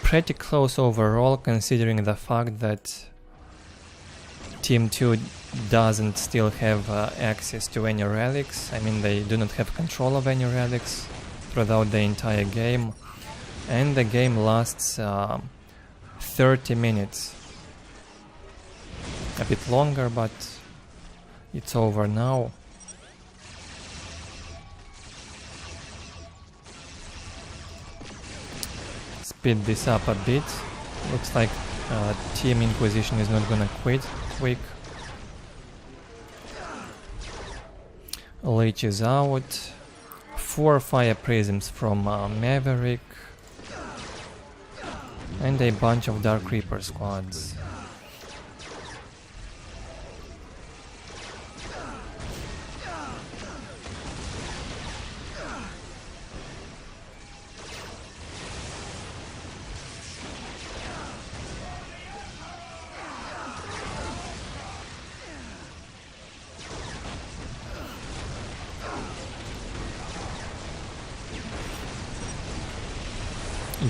Pretty close overall, considering the fact that Team 2 doesn't still have access to any relics. I mean, they do not have control of any relics throughout the entire game. And the game lasts 30 minutes. a bit longer, but it's over now. Speed this up a bit. Looks like Team Inquisition is not gonna quit quick. Lich is out. 4 fire prisms from Maverick. And a bunch of Dark Reaper squads.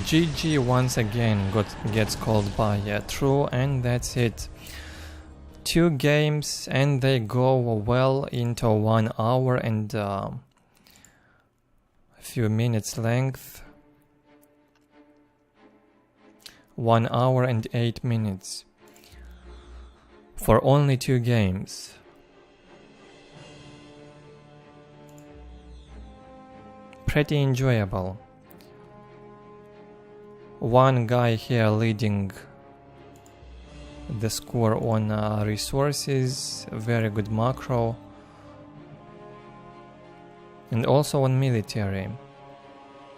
GG once again gets called by True, and that's it. 2 games and they go well into 1 hour and a few minutes length. 1 hour and 8 minutes for only 2 games. Pretty enjoyable. One guy here leading the score on resources, very good macro, and also on military.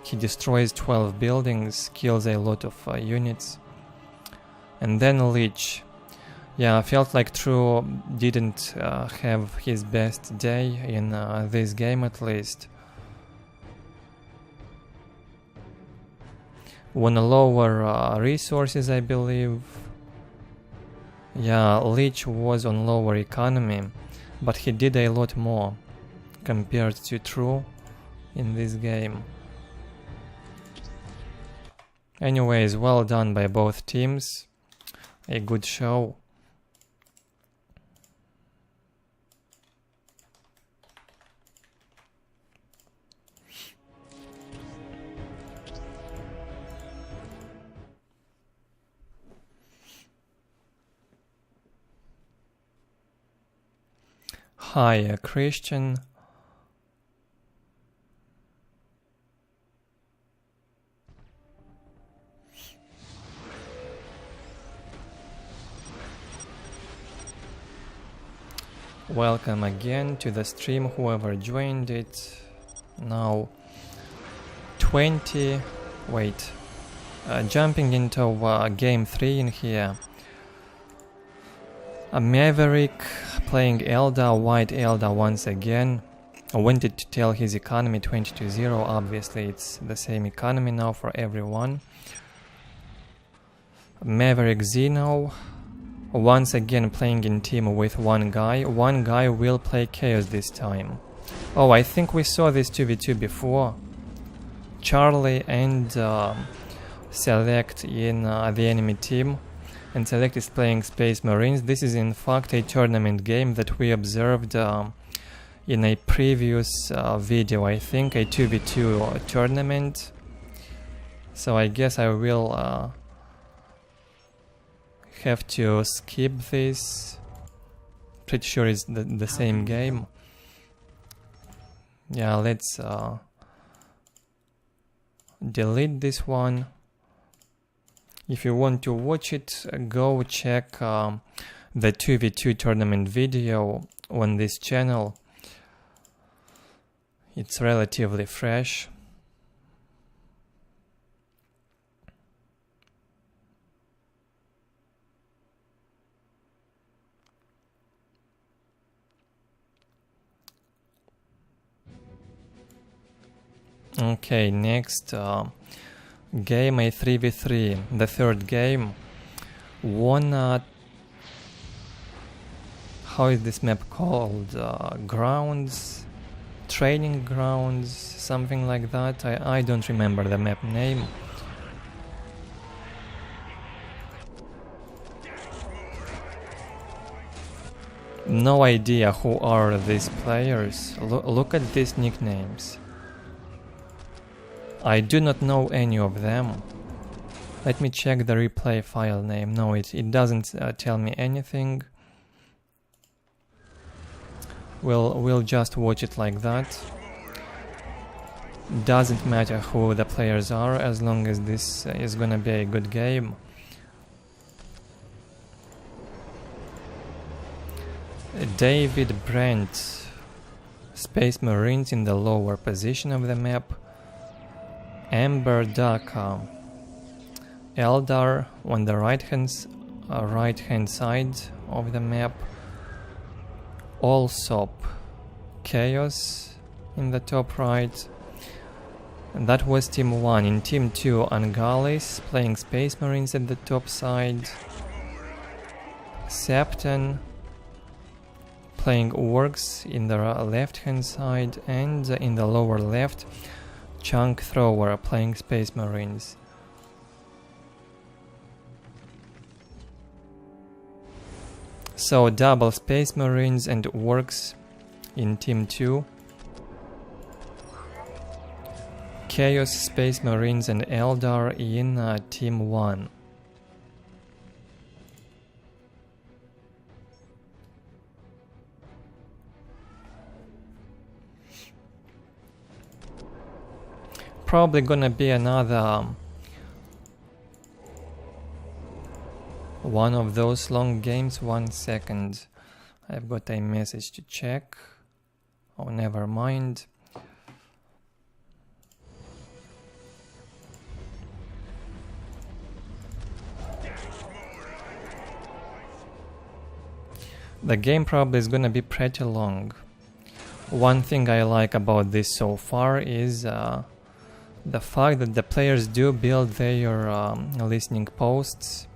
He destroys 12 buildings, kills a lot of units. And then Lich. Yeah, I felt like True didn't have his best day in this game at least. On lower resources, I believe. Yeah, Lich was on lower economy, but he did a lot more compared to True in this game. Anyways, well done by both teams. A good show. Hi, Christian. Welcome again to the stream, whoever joined it. Now 20... wait. Jumping into game 3 in here. A Maverick playing Eldar, white Eldar once again. I wanted to tell his economy 20-0, obviously it's the same economy now for everyone. Maverick Xeno, once again playing in team with one guy. One guy will play Chaos this time. Oh, I think we saw this 2v2 before. Charlie and Select in the enemy team. And Select is playing Space Marines. This is in fact a tournament game that we observed in a previous video, I think, a 2v2 tournament. So I guess I will have to skip this. Pretty sure it's the same game. Yeah, let's delete this one. If you want to watch it, go check the 2v2 tournament video on this channel. It's relatively fresh. Okay, next game, a 3v3, the third game. One, how is this map called? Grounds? Training grounds? Something like that. I don't remember the map name. No idea who are these players. Look at these nicknames. I do not know any of them. Let me check the replay file name. No, it doesn't tell me anything. We'll just watch it like that. Doesn't matter who the players are, as long as this is gonna be a good game. David Brent, Space Marines in the lower position of the map. Amber Daka, Eldar on the right hand side of the map. Allsop, Chaos in the top right. And that was Team 1. In Team 2, Angalis playing Space Marines at the top side. Septon playing Orks in the left hand side, and in the lower left, Chunk Thrower playing Space Marines. So double Space Marines and Orks in Team 2. Chaos, Space Marines and Eldar in Team 1. Probably gonna be another one of those long games. 1 second, I've got a message to check. Oh, never mind. The game probably is gonna be pretty long. One thing I like about this so far is the fact that the players do build their listening posts.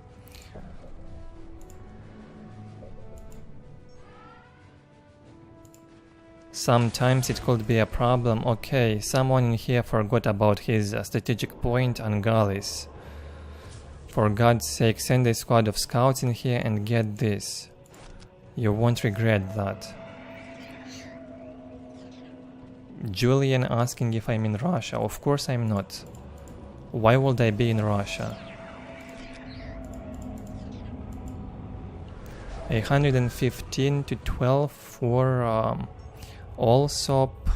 Sometimes it could be a problem. Okay, someone in here forgot about his strategic point on Galis. For God's sake, send a squad of scouts in here and get this. You won't regret that. Julian asking if I'm in Russia. Of course I'm not. Why would I be in Russia? 115 to 12 for Allsop.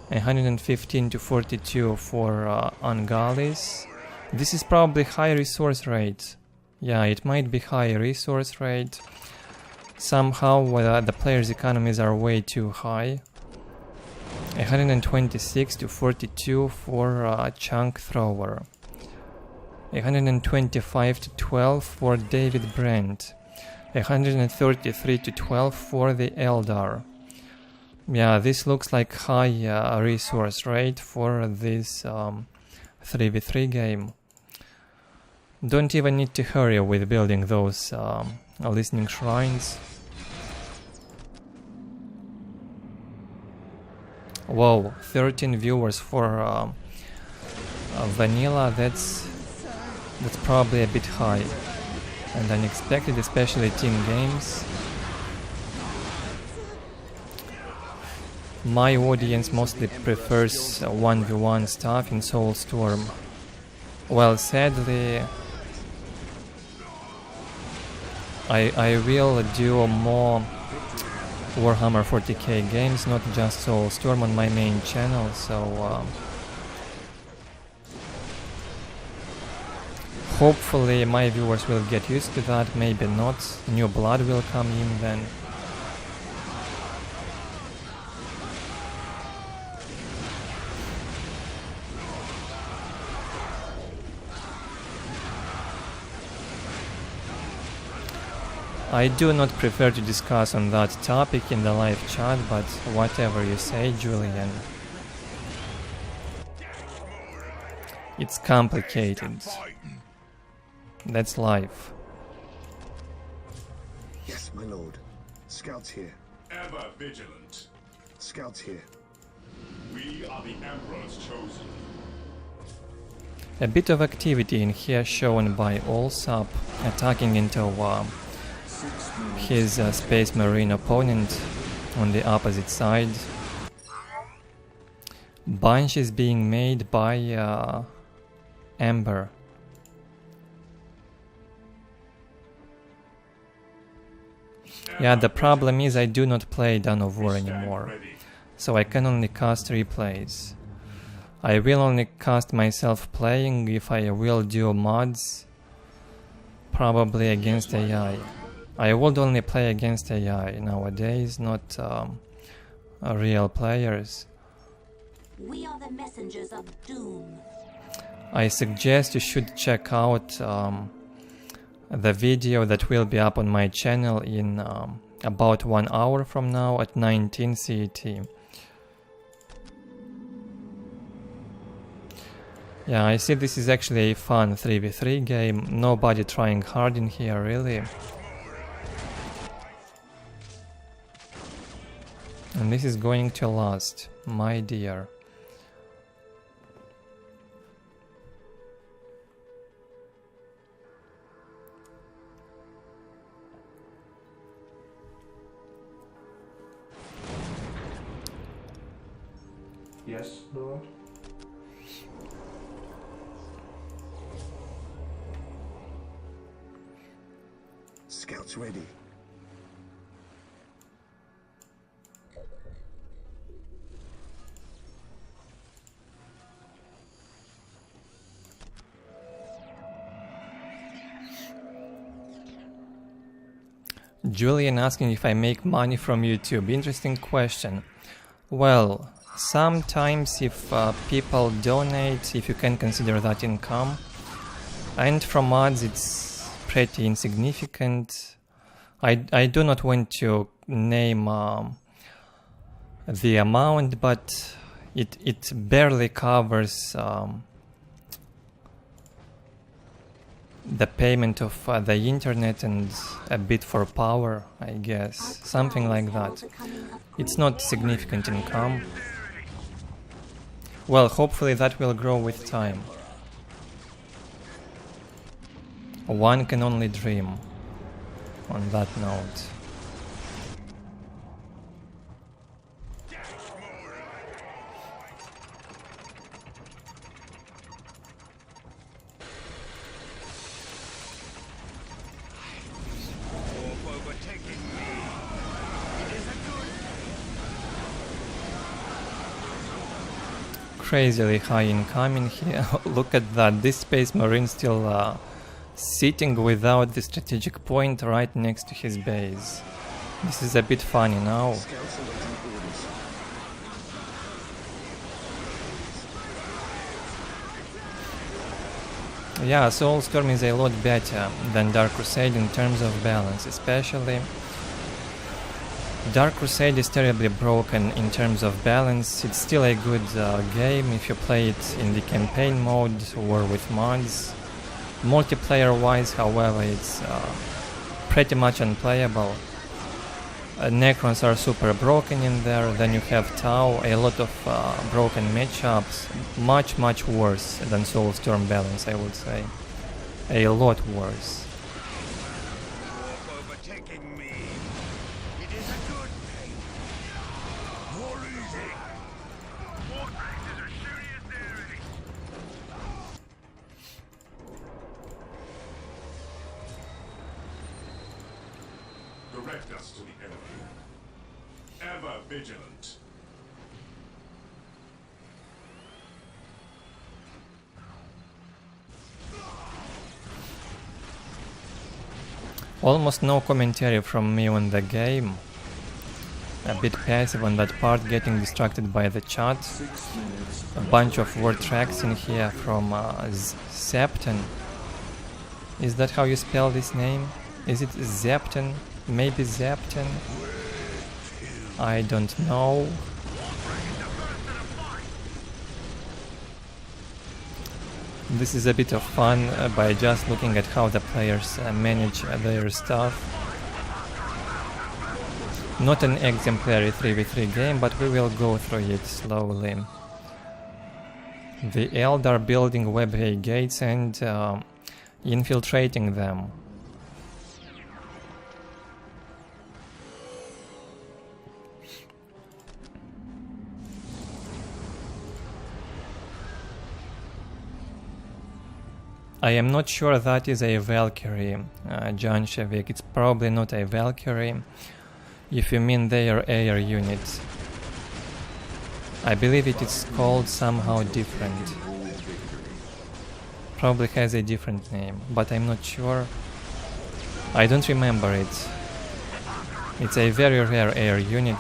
115 to 42 for Angalis. This is probably high resource rate. Yeah, it might be high resource rate. Somehow the players' economies are way too high. 126 to 42 for Chunk Thrower. 125 to 12 for David Brent. 133 to 12 for the Eldar. Yeah, this looks like high resource rate for this 3v3 game. Don't even need to hurry with building those listening shrines. Whoa, 13 viewers for vanilla, that's probably a bit high and unexpected, especially team games. My audience mostly prefers 1v1 stuff in Soulstorm. Well, sadly, I will do more Warhammer 40k games, not just Soulstorm on my main channel, so hopefully my viewers will get used to that, maybe not. New blood will come in then. I do not prefer to discuss on that topic in the live chat, but whatever you say, Julian. It's complicated. That's life. Yes, my lord. Scouts here. Ever vigilant. Scouts here. We are the Emperor's chosen. A bit of activity in here shown by Allsop, attacking into his Space Marine opponent on the opposite side. Bunch is being made by Amber. Yeah, the problem is I do not play Dawn of War anymore, so I can only cast replays. I will only cast myself playing if I will do mods, probably against AI. I would only play against AI nowadays, not real players. We are the messengers of doom. I suggest you should check out the video that will be up on my channel in about 1 hour from now at 19 CET. Yeah, I see this is actually a fun 3v3 game, nobody trying hard in here, really. And this is going to last, my dear. Yes, Lord. Scouts ready. Julian asking if I make money from YouTube. Interesting question. Well, sometimes if people donate, if you can consider that income. And from ads it's pretty insignificant. I do not want to name the amount, but it barely covers the payment of the internet and a bit for power, I guess. Something like that. It's not significant income. Well, hopefully that will grow with time. One can only dream on that note. Crazily high incoming here. Look at that, this Space Marine still sitting without the strategic point right next to his base. This is a bit funny now. Scouts awaiting orders. Yeah, Soulstorm is a lot better than Dark Crusade in terms of balance, especially. Dark Crusade is terribly broken in terms of balance. It's still a good game if you play it in the campaign mode or with mods. Multiplayer wise, however, it's pretty much unplayable. Necrons are super broken in there, then you have Tau, a lot of broken matchups, much worse than Soulstorm balance, I would say. A lot worse. Direct us to the enemy. Ever vigilant. Almost no commentary from me on the game. A bit passive on that part, getting distracted by the chat. A bunch of word tracks in here from Zepton. Is that how you spell this name? Is it Zepton? Maybe Zepton? I don't know. This is a bit of fun by just looking at how the players manage their stuff. Not an exemplary 3v3 game, but we will go through it slowly. The Eldar building web-A gates and infiltrating them. I am not sure that is a Valkyrie, Janshevik. It's probably not a Valkyrie, if you mean their air unit. I believe it is called somehow different. Probably has a different name, but I'm not sure. I don't remember it. It's a very rare air unit.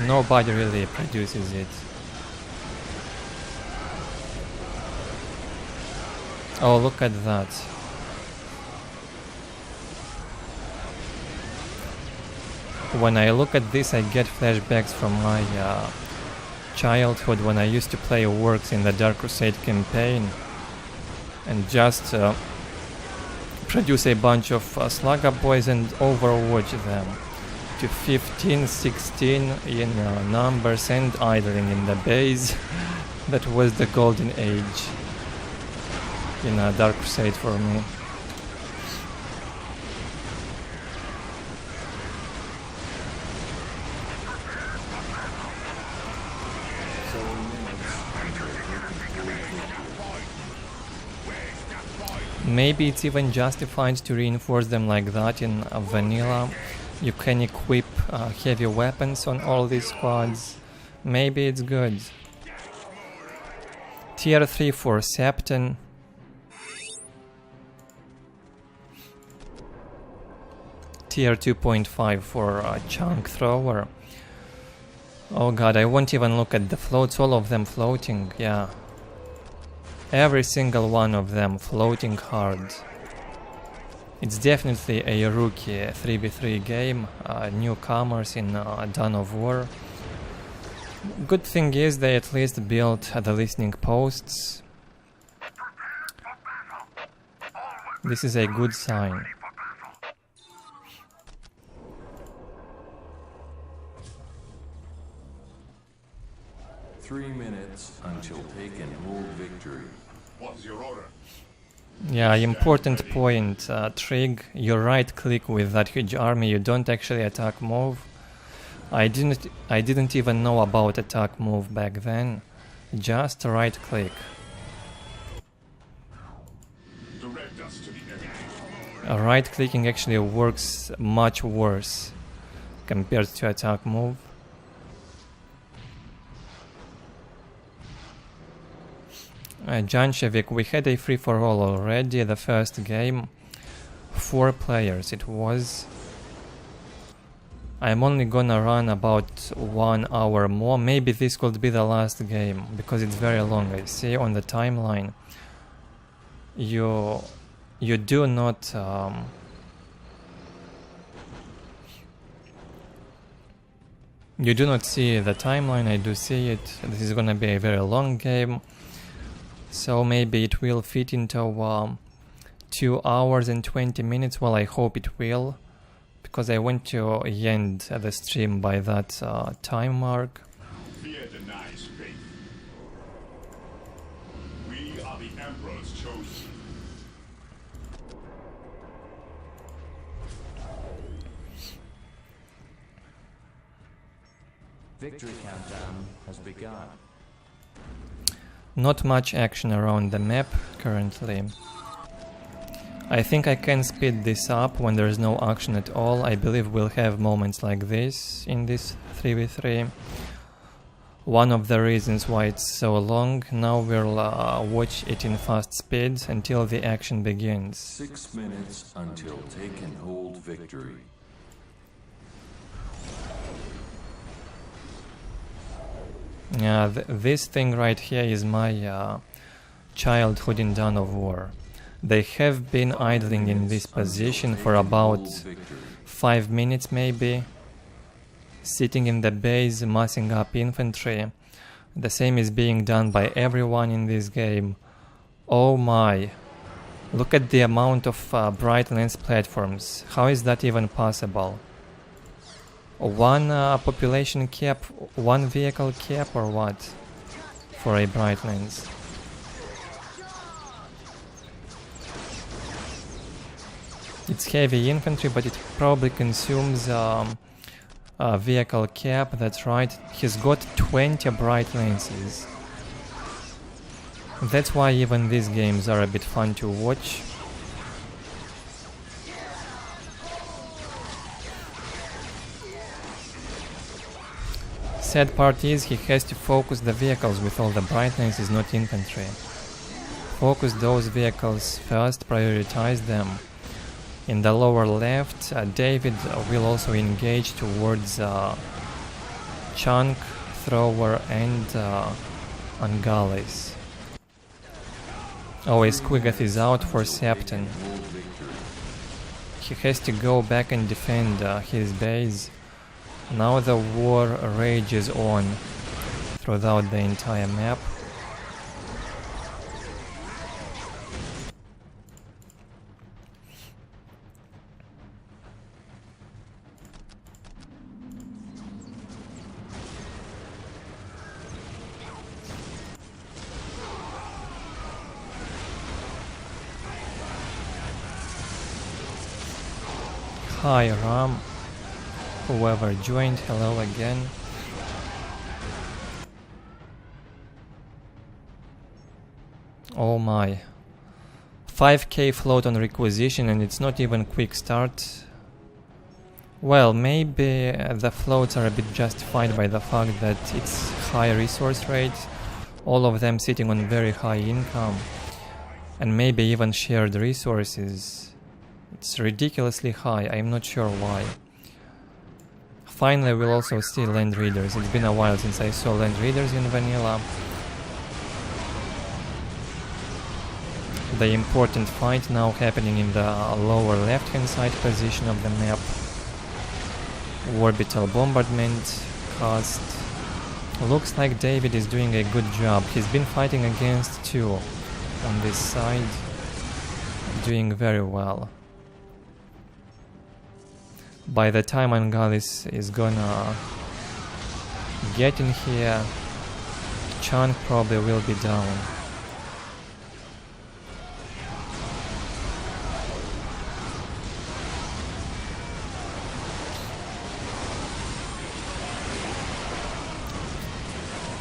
Nobody really produces it. Oh, look at that. When I look at this, I get flashbacks from my childhood when I used to play Orks in the Dark Crusade campaign and just produce a bunch of Slugger boys and overwatch them to 15, 16 in numbers and idling in the base. That was the golden age in Dark Crusade for me. Maybe it's even justified to reinforce them like that in vanilla. You can equip heavy weapons on all these squads. Maybe it's good. Tier 3 for Septon. Tier 2.5 for Chunk Thrower. Oh god, I won't even look at the floats, all of them floating, yeah. Every single one of them floating hard. It's definitely a rookie 3v3 game, newcomers in Dawn of War. Good thing is they at least built the listening posts. This is a good sign. Three minutes until take and hold victory. What's your order? Yeah, important point, Trig. You right click with that huge army, you don't actually attack move. I didn't even know about attack move back then. Just right click. Direct us to the enemy. Right clicking actually works much worse compared to attack move. Janshevik, we had a free-for-all already, the first game. 4 players it was. I'm only gonna run about 1 hour more. Maybe this could be the last game, because it's very long. I see on the timeline. You do not... you do not see the timeline, I do see it. This is gonna be a very long game. So maybe it will fit into 2 hours and 20 minutes. Well, I hope it will, because I want to end the stream by that time mark. Fear denies faith. We are the Emperor's chosen. Victory countdown has begun. Not much action around the map currently. I think I can speed this up when there's no action at all. I believe we'll have moments like this in this 3v3. One of the reasons why it's so long. Now we'll watch it in fast speed until the action begins. 6 minutes until take and hold victory. Yeah, this thing right here is my childhood in Dawn of War. They have been idling in this position for about 5 minutes maybe, sitting in the base, massing up infantry. The same is being done by everyone in this game. Oh my, look at the amount of bright lens platforms. How is that even possible? 1 population cap, 1 vehicle cap, or what? For a bright lens. It's heavy infantry, but it probably consumes a vehicle cap, that's right. He's got 20 bright lenses. That's why even these games are a bit fun to watch. Sad part is he has to focus the vehicles with all the brightness is not infantry. Focus those vehicles first, prioritize them. In the lower left, David will also engage towards Chunk, Thrower and oNEgUY. Oh, oNEgUY is out for Septon. He has to go back and defend his base. Now the war rages on throughout the entire map. Hi Ram, whoever joined, hello again. Oh my. 5k float on requisition and it's not even quick start. Well, maybe the floats are a bit justified by the fact that it's high resource rate, all of them sitting on very high income, and maybe even shared resources. It's ridiculously high, I'm not sure why. Finally we'll also see land readers. It's been a while since I saw land readers in vanilla. The important fight now happening in the lower left hand side position of the map. Orbital bombardment cast. Looks like David is doing a good job. He's been fighting against two on this side, doing very well. By the time oNEgUY is gonna get in here, Chunk probably will be down.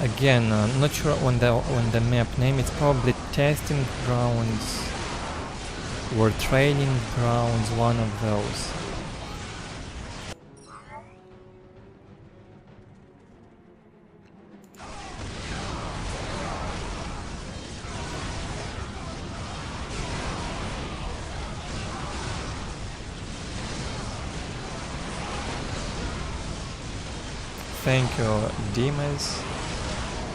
Again, not sure on the map name. It's probably testing grounds or training grounds, one of those. Thank you, Dimas.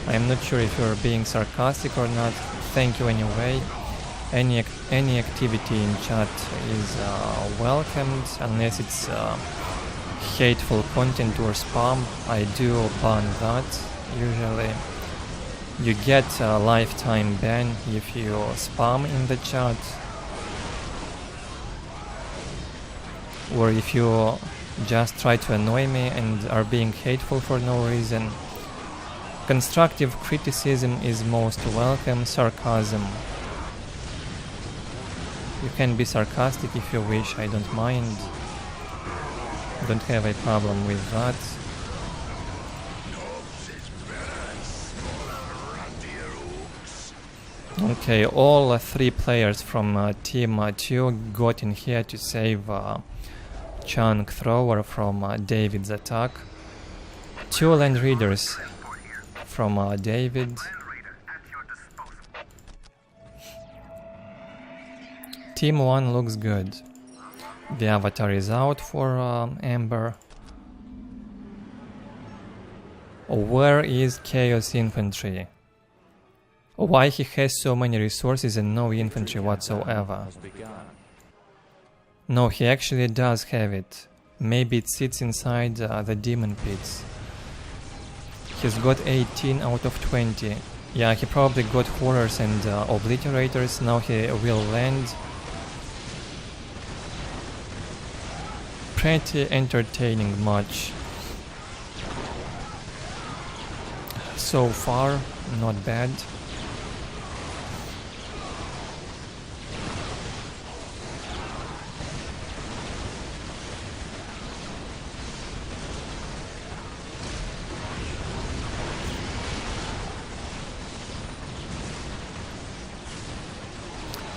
I'm not sure if you're being sarcastic or not. Thank you anyway. Any activity in chat is welcomed, unless it's hateful content or spam. I do ban that usually. You get a lifetime ban if you spam in the chat, or if you just try to annoy me and are being hateful for no reason. Constructive criticism is most welcome. Sarcasm, you can be sarcastic if you wish, I don't mind. Don't have a problem with that. Okay, all three players from team 2 got in here to save Chunk Thrower from David's attack. 2 land readers from David. Team 1 looks good. The avatar is out for Ember. Where is Chaos Infantry? Why he has so many resources and no infantry whatsoever? No, he actually does have it. Maybe it sits inside the demon pits. He's got 18 out of 20. Yeah, he probably got horrors and obliterators. Now he will land. Pretty entertaining match. So far, not bad.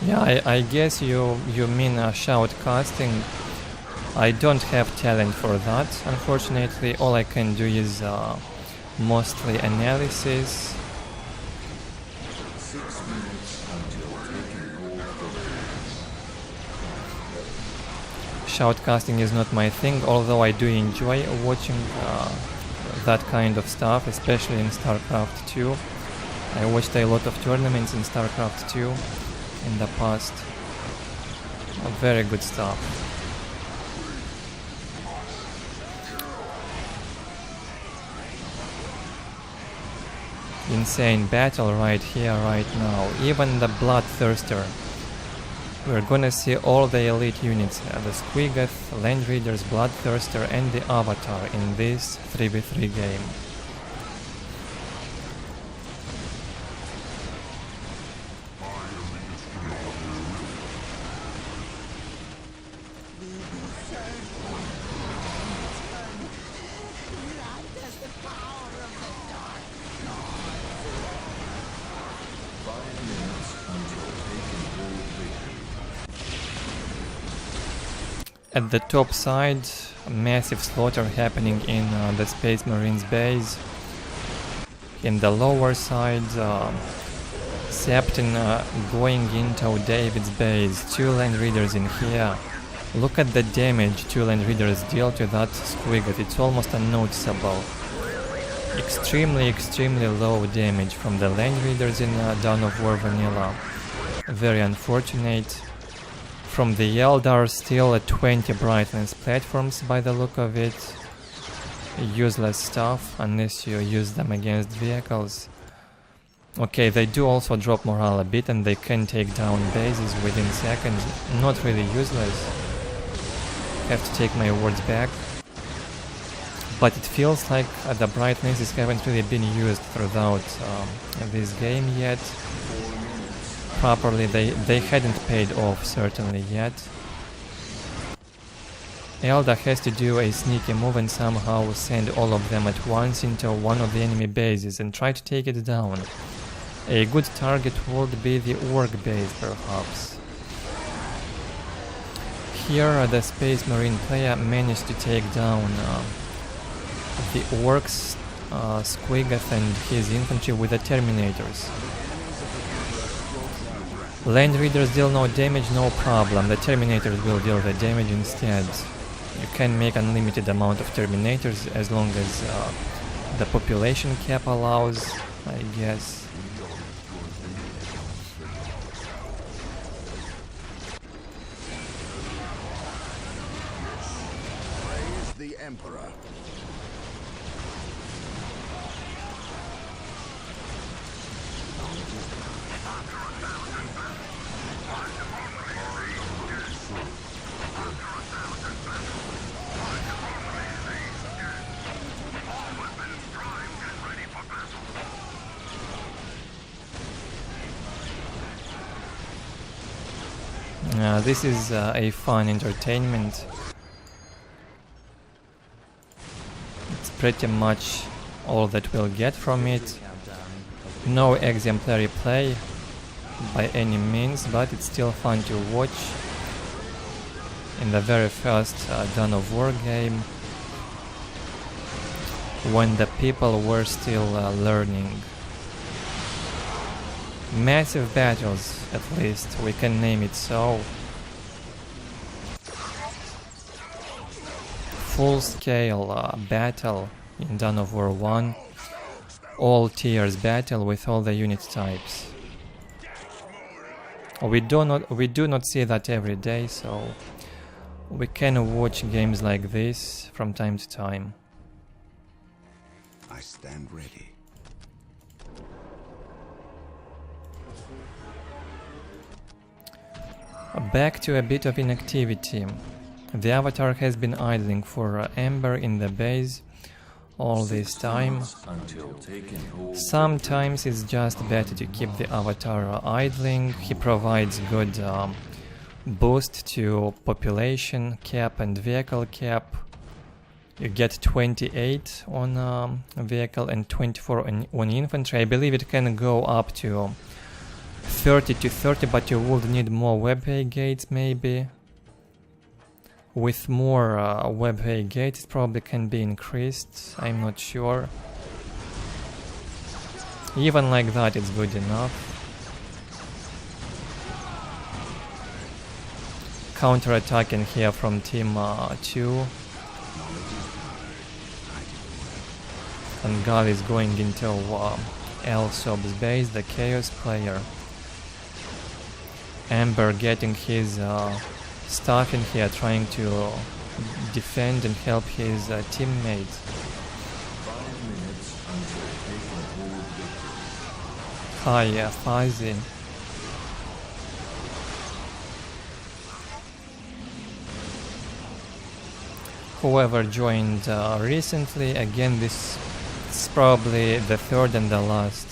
Yeah, I guess you mean shoutcasting. I don't have talent for that, unfortunately. All I can do is mostly analysis. 6 minutes until taking hold victory. Shoutcasting is not my thing, although I do enjoy watching that kind of stuff, especially in StarCraft 2. I watched a lot of tournaments in StarCraft 2 in the past. Very good stuff. Insane battle right here, right now. Even the Bloodthirster. We're gonna see all the elite units, the Squigath, Land Raiders, Bloodthirster and the Avatar in this 3v3 game. At the top side, massive slaughter happening in the Space Marines base. In the lower side, Septon going into David's base. 2 Land Raiders in here. Look at the damage 2 Land Raiders deal to that Squigath. It's almost unnoticeable. Extremely low damage from the Land Raiders in Dawn of War Vanilla. Very unfortunate. From the Eldar, still at 20 brightness platforms by the look of it. Useless stuff, unless you use them against vehicles. Okay, they do also drop morale a bit and they can take down bases within seconds. Not really useless. Have to take my words back. But it feels like the brightnesses haven't really been used throughout this game yet. Properly, they hadn't paid off certainly yet. Eldar has to do a sneaky move and somehow send all of them at once into one of the enemy bases and try to take it down. A good target would be the Ork base perhaps. Here the Space Marine player managed to take down the Orks, Squigath and his infantry with the Terminators. Land Raiders deal no damage, no problem. The Terminators will deal the damage instead. You can make unlimited amount of Terminators as long as the population cap allows, I guess. Praise the Emperor. This is a fun entertainment. It's pretty much all that we'll get from it. No exemplary play by any means, but it's still fun to watch. In the very first Dawn of War game, when the people were still learning. Massive battles, at least, we can name it so. Full-scale battle in Dawn of War 1. All tiers battle with all the unit types. We do not see that every day, so we can watch games like this from time to time. I stand ready. Back to a bit of inactivity. The Avatar has been idling for Ember in the base all this time. Sometimes it's just better to keep the Avatar idling. He provides good boost to population cap and vehicle cap. You get 28 on vehicle and 24 on infantry. I believe it can go up to 30 to 30, but you would need more webpay gates maybe. With more webpay gates it probably can be increased, I'm not sure. Even like that it's good enough. Counter-attacking here from team 2. And God is going into Elsob's base, the Chaos player. Ember getting his stuff in here, trying to defend and help his teammate. 5 minutes until taken hold victory. Hi, Fuzzy. Whoever joined recently, again this is probably the third and the last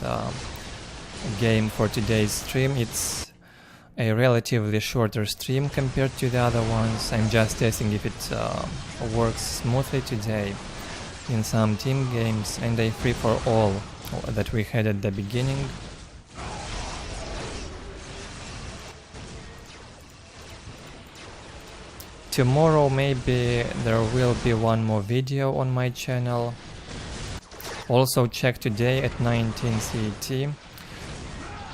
game for today's stream. It's a relatively shorter stream compared to the other ones. I'm just testing if it works smoothly today in some team games, and a free for all that we had at the beginning. Tomorrow maybe there will be one more video on my channel. Also check today at 19 CET.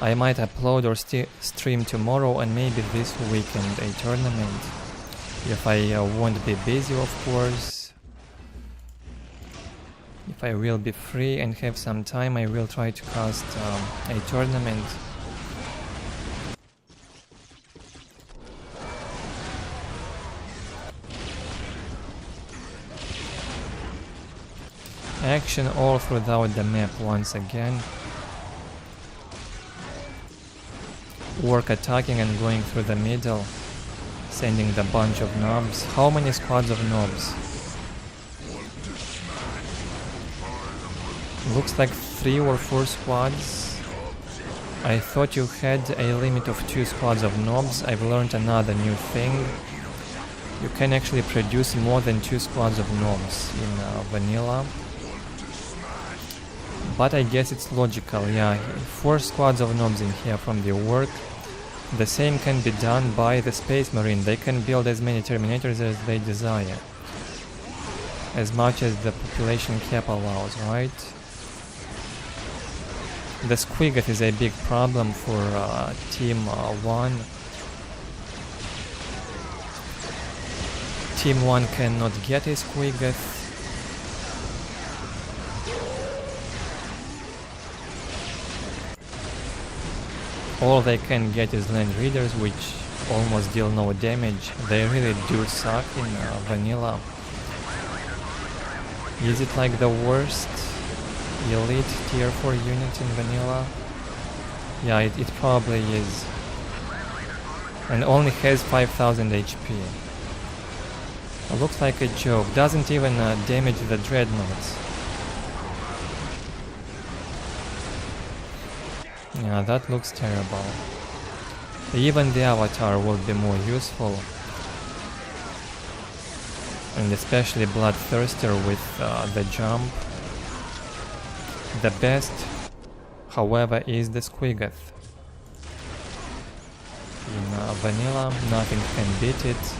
I might upload or stream tomorrow and maybe this weekend a tournament. If I won't be busy, of course. If I will be free and have some time, I will try to cast a tournament. Action all throughout the map once again. Ork attacking and going through the middle, sending the bunch of knobs. How many squads of knobs? Looks like 3 or 4 squads. I thought you had a limit of 2 squads of knobs. I've learned another new thing. You can actually produce more than 2 squads of knobs in vanilla. But I guess it's logical, yeah. 4 squads of knobs in here from the Ork. The same can be done by the Space Marine. They can build as many Terminators as they desire, as much as the population cap allows, right? The Squiggeth is a big problem for Team 1. Team 1 cannot get a Squiggeth. All they can get is Land Readers, which almost deal no damage. They really do suck in vanilla. Is it like the worst elite tier 4 unit in vanilla? Yeah, it probably is. And only has 5000 HP. Looks like a joke. Doesn't even damage the Dreadnoughts. Yeah, that looks terrible. Even the Avatar will be more useful. And especially Bloodthirster with the jump. The best, however, is the Squiggeth. In vanilla, nothing can beat it.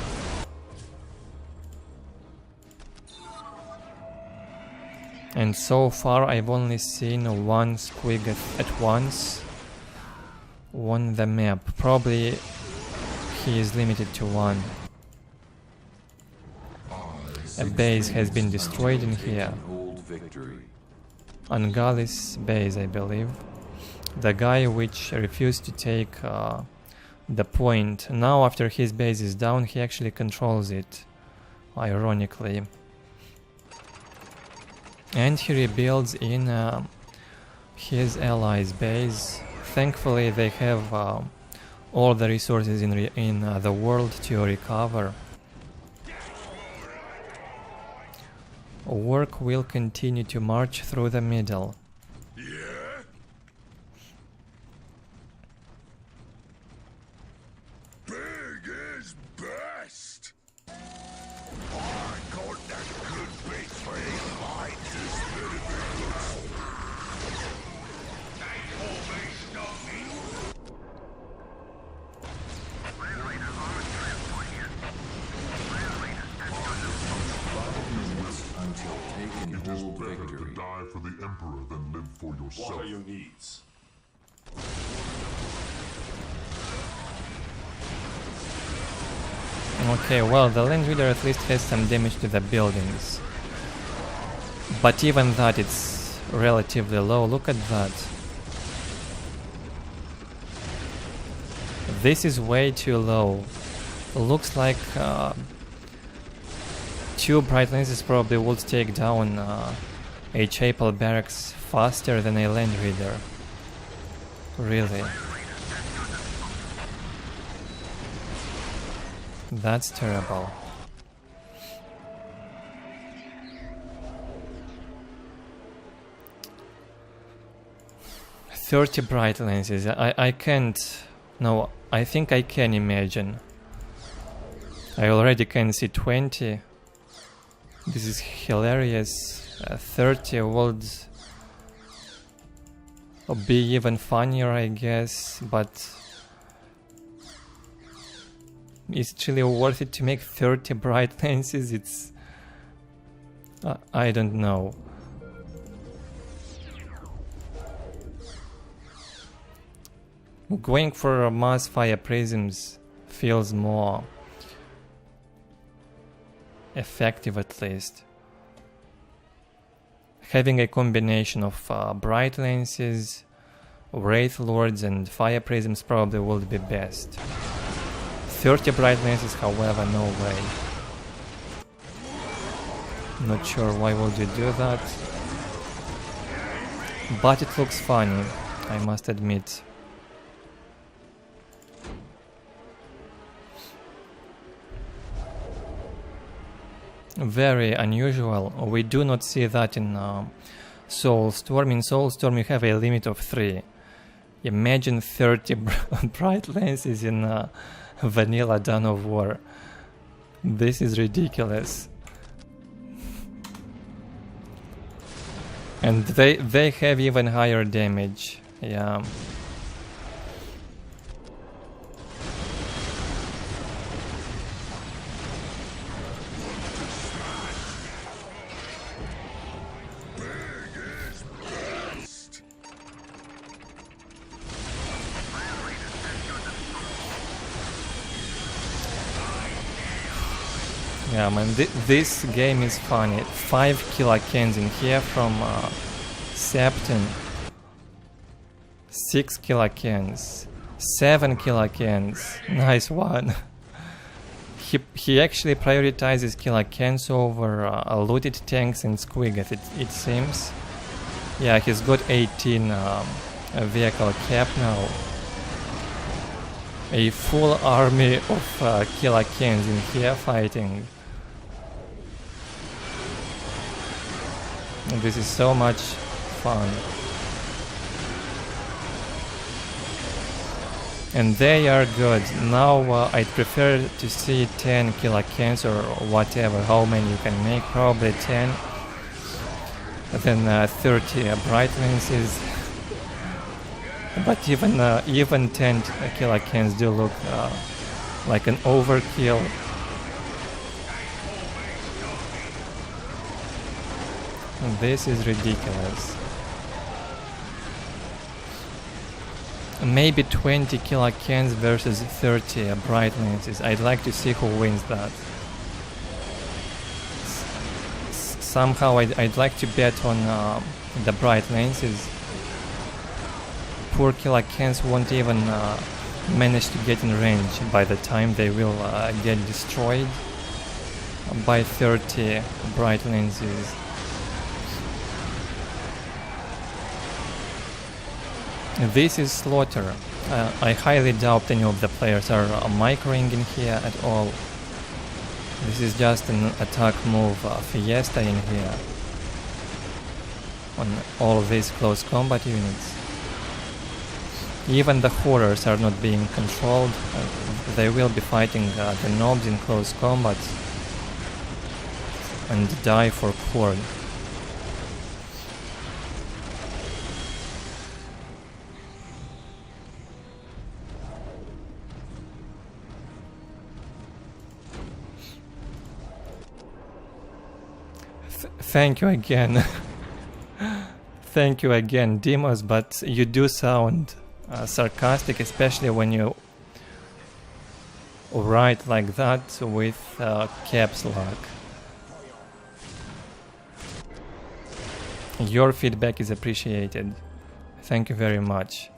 And so far I've only seen 1 Squiggeth at once on the map. Probably he is limited to 1. A base has been destroyed in here. Angali's base, I believe. The guy which refused to take the point. Now after his base is down, he actually controls it, ironically. And he rebuilds in his allies' base. Thankfully they have all the resources in the world to recover. Ork will continue to march through the middle. Yeah? Big is best. I got that good bait for his mind. This better be good. What are your needs? Okay, well, the land reader at least has some damage to the buildings. But even that, it's relatively low. Look at that. This is way too low. Looks like 2 bright lenses probably would take down a chapel barracks faster than a land reader. Really. That's terrible. $30 bright lenses. I can't. No, I think I can imagine. I already can see 20. This is hilarious. 30 would be even funnier, I guess, but is it really worth it to make 30 bright lenses? It's... I don't know. Going for mass fire prisms feels more effective, at least. Having a combination of bright lenses, wraith lords and fire prisms probably would be best. 30 bright lenses, however, no way. Not sure why would you do that. But it looks funny, I must admit. Very unusual. We do not see that in Soulstorm. In Soulstorm you have a limit of 3. Imagine 30 bright lenses in vanilla Dawn of War. This is ridiculous. And they have even higher damage. Yeah. Yeah, man, this game is funny. 5 kilocans in here from Septon. 6 kilocans. 7 kilocans. Nice one. He actually prioritizes kilocans over looted tanks and squiggers, it seems. Yeah, he's got 18 vehicle cap now. A full army of kilocans in here fighting. This is so much fun. And they are good. Now I'd prefer to see 10 kilocans or whatever, how many you can make, probably 10. Then 30 bright lenses. But even 10 kilocans do look like an overkill. This is ridiculous. Maybe 20 kilocans versus 30 bright lenses. I'd like to see who wins that. Somehow I'd like to bet on the bright lenses. Poor kilocans won't even manage to get in range by the time they will get destroyed by 30 bright lenses. This is slaughter. I highly doubt any of the players are microing in here at all. This is just an attack move fiesta in here on all these close combat units. Even the horrors are not being controlled. They will be fighting the nobs in close combat and die for Horde. Thank you again. Thank you again, Demos, but you do sound sarcastic, especially when you write like that with caps lock. Your feedback is appreciated. Thank you very much.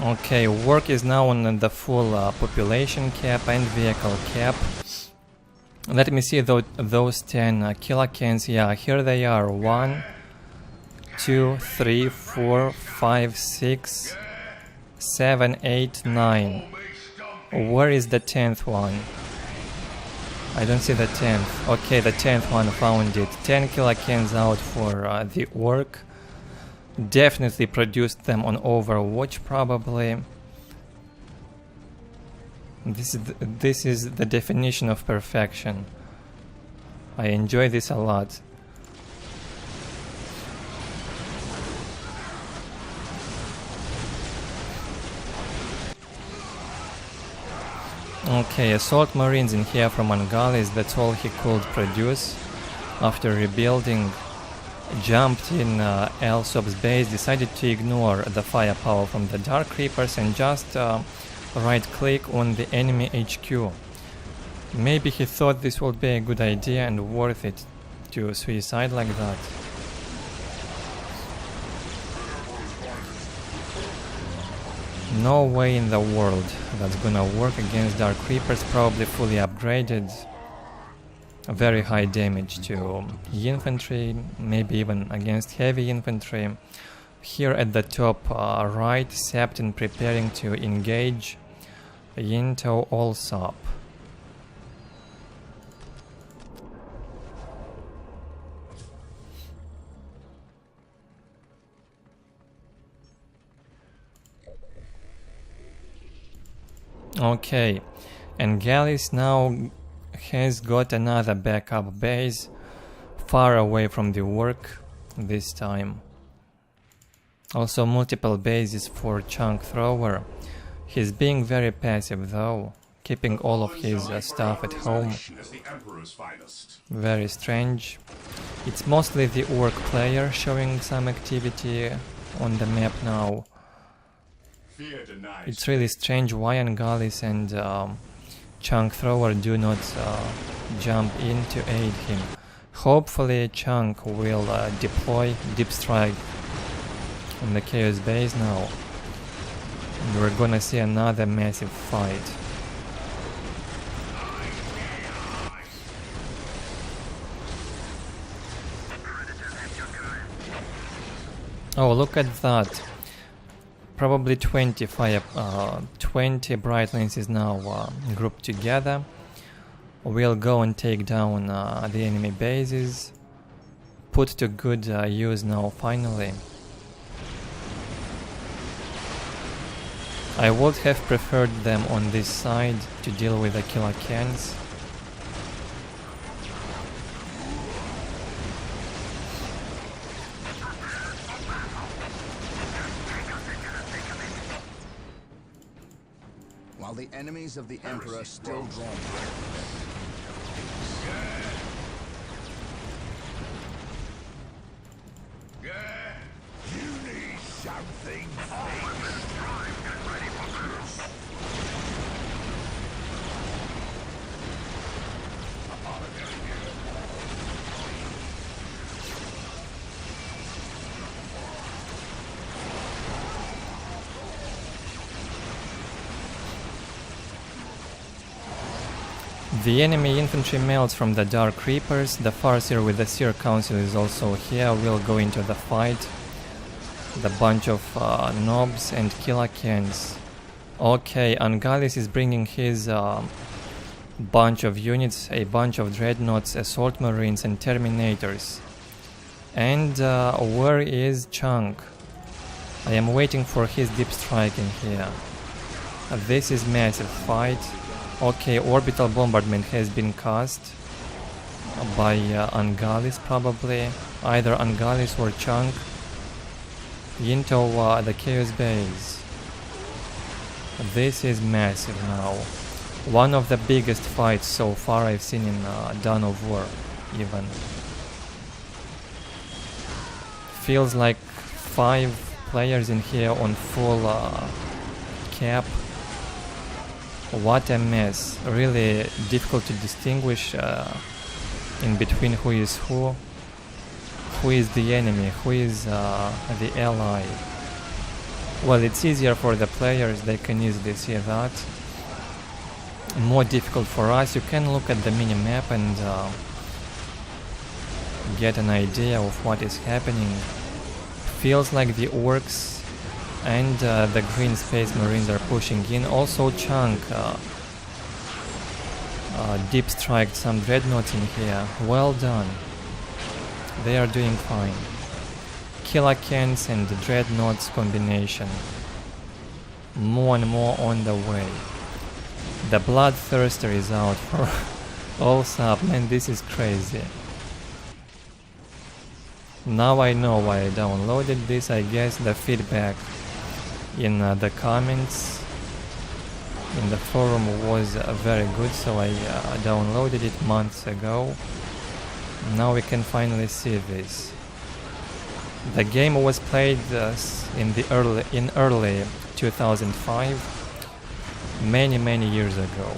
Okay, work is now on the full population cap and vehicle cap. Let me see those 10 kilocans. Yeah, here they are. 1, 2, 3, 4, 5, 6, 7, 8, 9. Where is the 10th one? I don't see the 10th. Okay, the 10th one, found it. 10 kilocans out for the orc. Definitely produced them on Overwatch, probably. This is the definition of perfection. I enjoy this a lot. Okay, Assault Marines in here from oNEgUY, that's all he could produce. After rebuilding, jumped in Elsop's base, decided to ignore the firepower from the Dark Reapers and just right click on the enemy HQ. Maybe he thought this would be a good idea and worth it to suicide like that. No way in the world that's gonna work against Dark Reapers, probably fully upgraded. Very high damage to infantry, maybe even against heavy infantry. Here at the top right, Septon preparing to engage into Allsop. Okay, and Gallis now has got another backup base far away from the work this time. Also multiple bases for Chunk Thrower. He's being very passive though, keeping all of his stuff at home. Very strange. It's mostly the orc player showing some activity on the map now. It's really strange why oNEgUY and Chunk Thrower do not jump in to aid him. Hopefully Chunk will deploy Deep Strike on the Chaos base now. And we're gonna see another massive fight. Oh, look at that. Probably 20 bright lenses now grouped together. We'll go and take down the enemy bases. Put to good use now, finally. I would have preferred them on this side to deal with the kilocans. While the enemies of the Emperor still draw back. You need something The enemy infantry melts from the Dark Reapers. The Farseer with the Seer Council is also here. We'll go into the fight. The bunch of knobs and kilocans. Okay, oNEgUY is bringing his bunch of units, a bunch of dreadnoughts, assault marines and terminators And where is Chunk? I am waiting for his deep strike in here. This is massive fight. Okay, orbital bombardment has been cast by oNEgUY probably. Either oNEgUY or Chunk into the Chaos base. This is massive now. One of the biggest fights so far I've seen in Dawn of War even. Feels like 5 players in here on full cap. What a mess. Really difficult to distinguish in between who is the enemy, who is the ally. Well, it's easier for the players, they can easily see that. More difficult for us. You can look at the mini-map and get an idea of what is happening. Feels like the Orks and the Green Space Marines are pushing in. Also Chunk deep striked some dreadnoughts in here. Well done. They are doing fine. Kilakens and dreadnoughts combination. More and more on the way. The Bloodthirster is out for all sub. Man, this is crazy. Now I know why I downloaded this. I guess the feedback in the comments in the forum was very good, so I downloaded it months ago. Now we can finally see this. The game was played in early 2005, many years ago.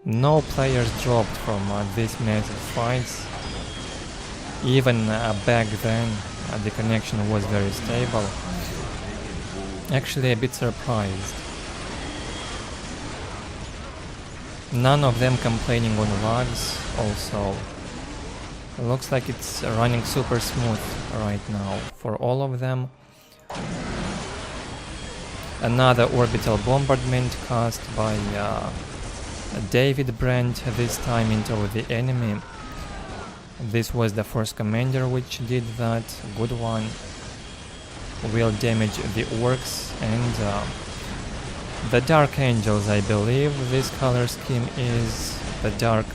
No players dropped from these massive fights. Even back then the connection was very stable. Actually a bit surprised. None of them complaining on lags also. Looks like it's running super smooth right now for all of them. Another orbital bombardment cast by David Brand, this time into the enemy. This was the first commander which did that. Good one. Will damage the Orks and the Dark Angels, I believe. This color scheme is the dark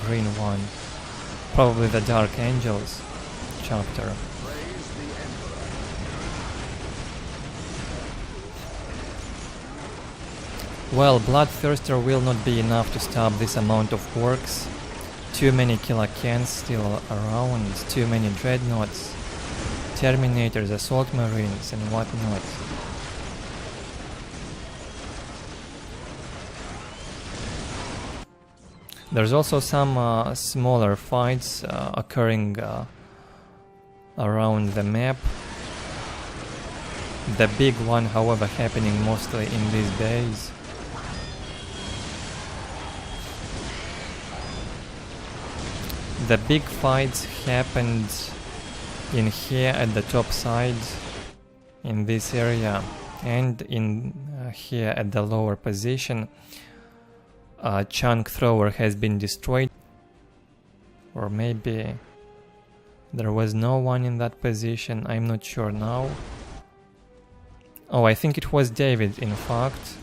green one. Probably the Dark Angels chapter. Well, Bloodthirster will not be enough to stop this amount of Orks. Too many Kilakens still around, too many Dreadnoughts, Terminators, Assault Marines and whatnot. There's also some smaller fights occurring around the map. The big one, however, happening mostly in these days. The big fights happened in here at the top side, in this area, and in here at the lower position. Chunk Thrower has been destroyed, or maybe there was no one in that position, I'm not sure now. Oh, I think it was David, in fact.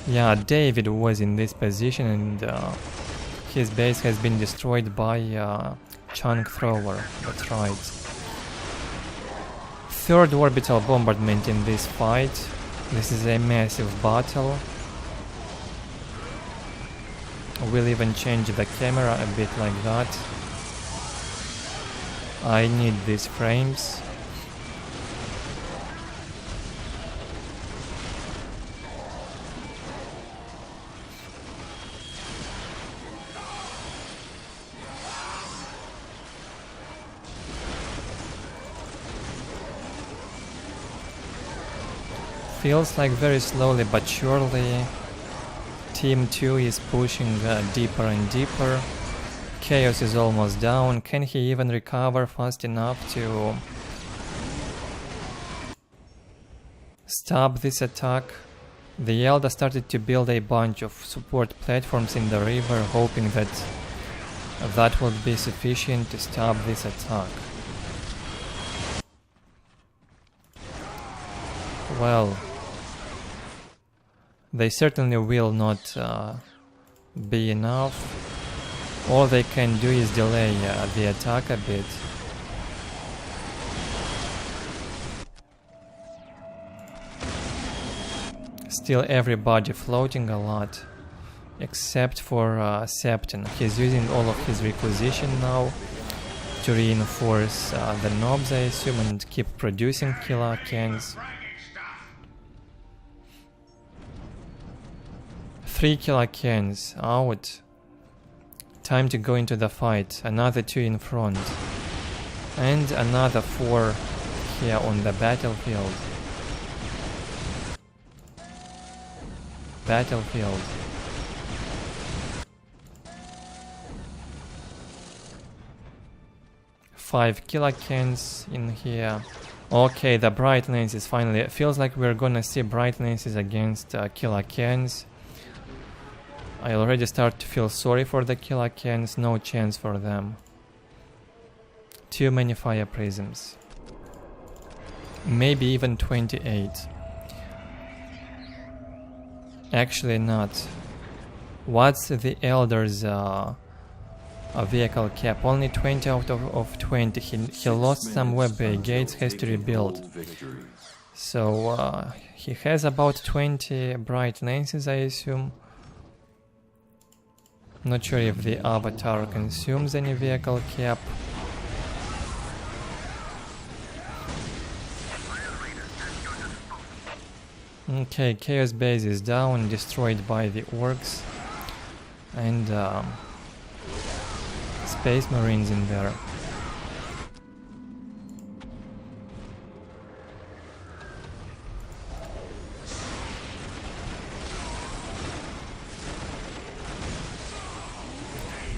Yeah, David was in this position and his base has been destroyed by Chunk Thrower, that's right. Third orbital bombardment in this fight. This is a massive battle. We'll even change the camera a bit like that. I need these frames. Feels like very slowly but surely Team 2 is pushing deeper and deeper. Chaos is almost down. Can he even recover fast enough to stop this attack? The Eldar started to build a bunch of support platforms in the river, hoping that That would be sufficient to stop this attack. Well, they certainly will not be enough. All they can do is delay the attack a bit. Still everybody floating a lot, except for Septon. He's using all of his requisition now to reinforce the knobs, I assume, and keep producing killer cans. 3 killer cans out. Time to go into the fight. Another 2 in front. And another 4 here on the battlefield. Battlefield. Five killer cans in here. Okay, the bright lenses finally. It feels like we're gonna see bright lenses against killer cans. I already start to feel sorry for the killer cans. No chance for them. Too many fire prisms. Maybe even 28. Actually not. What's the Eldar's vehicle cap? Only 20 out of 20. He lost some web gates, has to rebuild. So he has about 20 bright lenses, I assume. Not sure if the avatar consumes any vehicle cap. Okay, Chaos Base is down, destroyed by the Orks. And Space Marines in there.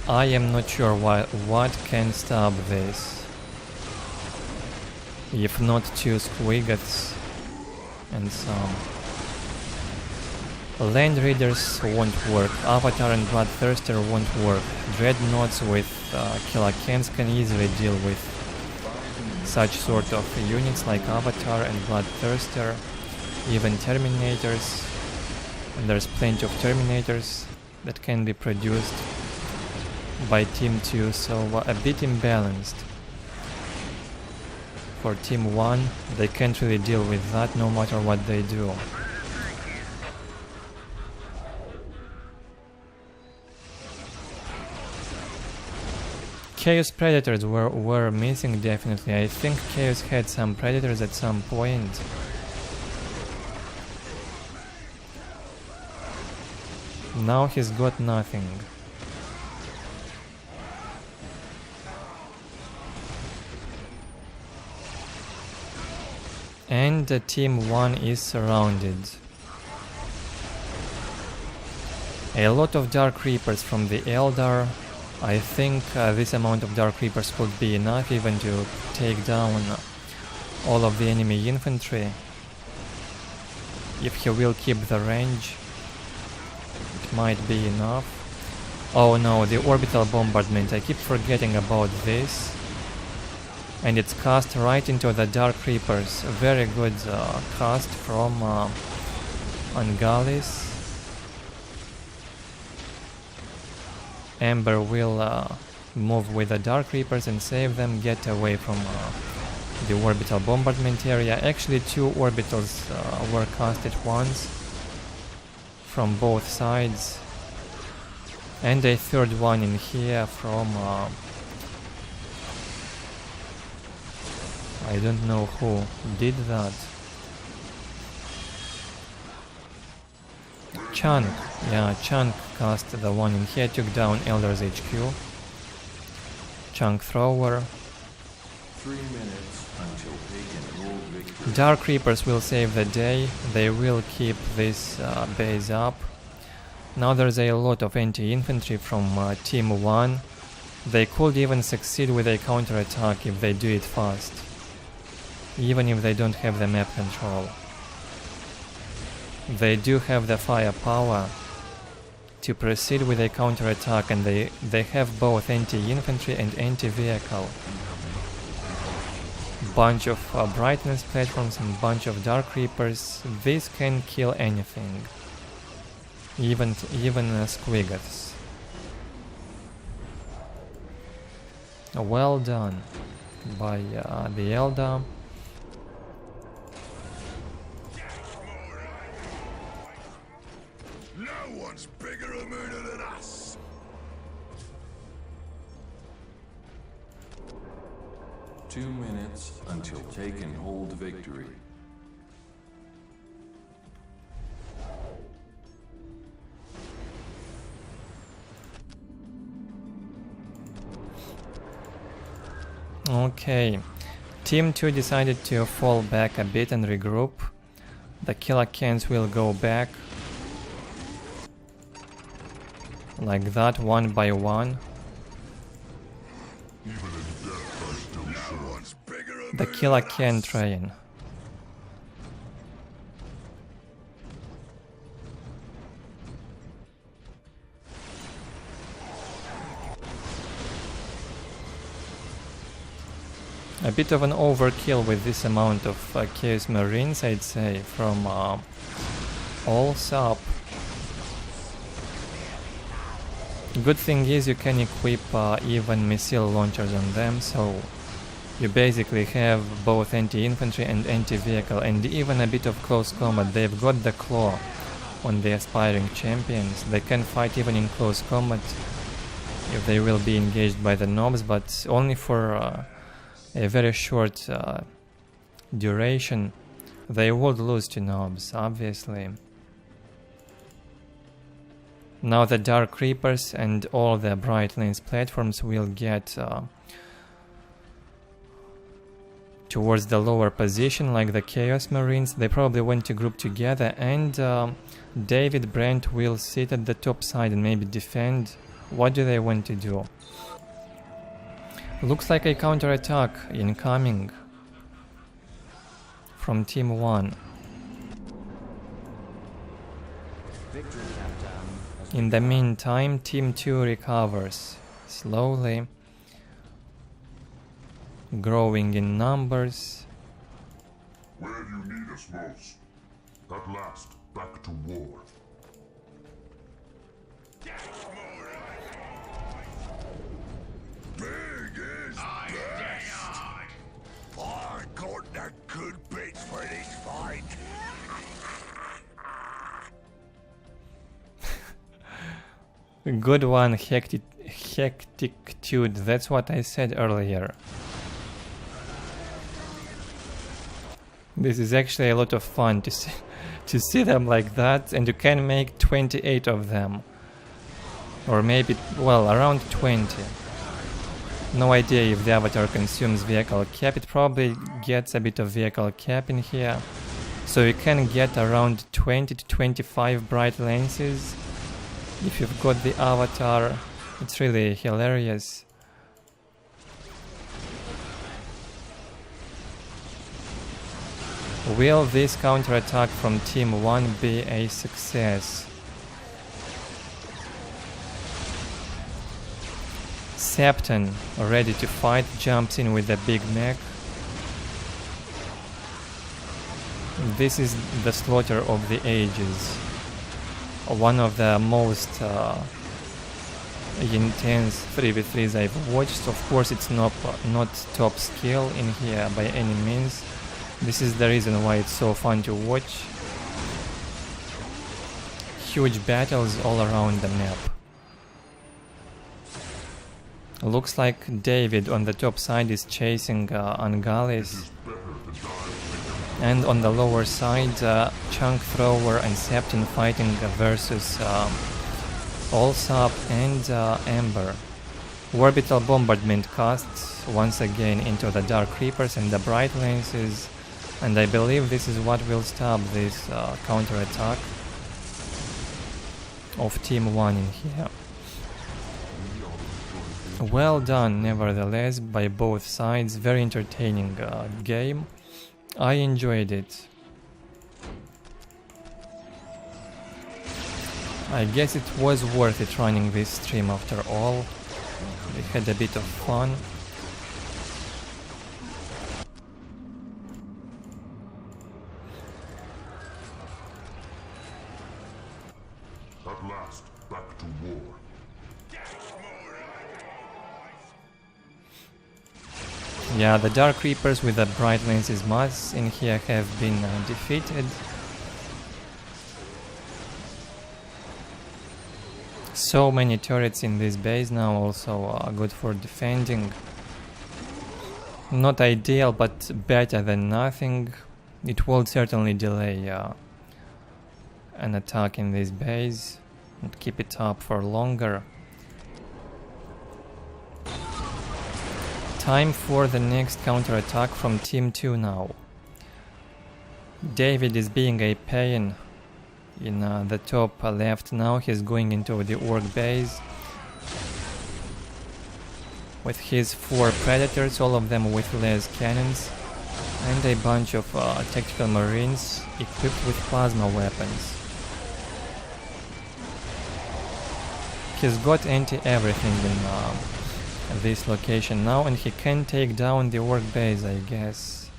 I am not sure what can stop this. If not 2 Squiggats and some. Land Raiders won't work, Avatar and Bloodthirster won't work. Dreadnoughts with killer cans can easily deal with such sort of units like Avatar and Bloodthirster. Even Terminators. And there's plenty of Terminators that can be produced by Team 2, so a bit imbalanced. For Team 1, they can't really deal with that no matter what they do. Chaos Predators were missing definitely. I think Chaos had some Predators at some point. Now he's got nothing. And Team 1 is surrounded. A lot of Dark Reapers from the Eldar. I think this amount of Dark Reapers could be enough even to take down all of the enemy infantry. If he will keep the range, it might be enough. Oh no, the orbital bombardment, I keep forgetting about this. And it's cast right into the Dark Reapers. Very good cast from oNEgUY. Ember will move with the Dark Reapers and save them, get away from the orbital bombardment area. Actually 2 orbitals were cast at once from both sides. And a 3rd one in here from... I don't know who did that. Chunk, yeah, Chunk cast the one in here, took down Eldar's HQ. Chunk thrower. 3 minutes until they can hold victory. Dark Reapers will save the day. They will keep this base up. Now there's a lot of anti-infantry from Team 1. They could even succeed with a counterattack if they do it fast. Even if they don't have the map control. They do have the firepower to proceed with a counterattack, and they have both anti-infantry and anti-vehicle. Bunch of brightness platforms and bunch of dark reapers. This can kill anything, even squiggles. Well done by the Eldar. No one's bigger a murder than us. Two minutes until take and hold victory. Okay, Team 2 decided to fall back a bit and regroup. The killer cans will go back like that, one by one. The killer can train. A bit of an overkill with this amount of Chaos Marines, I'd say, from all sub. Good thing is you can equip even missile launchers on them, so you basically have both anti-infantry and anti-vehicle, and even a bit of close combat. They've got the claw on the aspiring champions. They can fight even in close combat if they will be engaged by the nobs, but only for a very short duration. They would lose to nobs, obviously. Now the Dark Reapers and all the Bright Lanes platforms will get towards the lower position, like the Chaos Marines. They probably want to group together, and David Brent will sit at the top side and maybe defend. What do they want to do? Looks like a counterattack incoming from Team 1. In the meantime, Team 2 recovers slowly, growing in numbers. Where you need us most. At last, back to war. Big is best. I got the good bits for this fight. Good one, Hectic Dude. That's what I said earlier. This is actually a lot of fun to see them like that, and you can make 28 of them. Or maybe, well, around 20. No idea if the avatar consumes vehicle cap. It probably gets a bit of vehicle cap in here. So you can get around 20 to 25 bright lances if you've got the avatar. It's really hilarious. Will this counterattack from Team 1 be a success? Septon, ready to fight, jumps in with a big mech. This is the slaughter of the ages. One of the most intense 3v3s I've watched. Of course, it's not top skill in here by any means. This is the reason why it's so fun to watch. Huge battles all around the map. Looks like David on the top side is chasing Angalis. And on the lower side, Chunk Thrower and Septon fighting versus Allsop and Ember. Orbital Bombardment casts once again into the Dark Reapers and the Bright Lances, and I believe this is what will stop this counterattack of Team 1 in here. Well done, nevertheless, by both sides. Very entertaining game. I enjoyed it. I guess it was worth it running this stream after all. We had a bit of fun. At last, back to war. Yeah, the Dark Reapers with the Bright Lenses mods in here have been defeated. So many turrets in this base now, also good for defending. Not ideal, but better than nothing. It will certainly delay an attack in this base and keep it up for longer. Time for the next counterattack from Team 2 now. David is being a pain in the top left now. He's going into the Ork base with his 4 Predators, all of them with las cannons, and a bunch of tactical marines equipped with plasma weapons. He's got anti-everything in this location now, and he can take down the Ork base, I guess.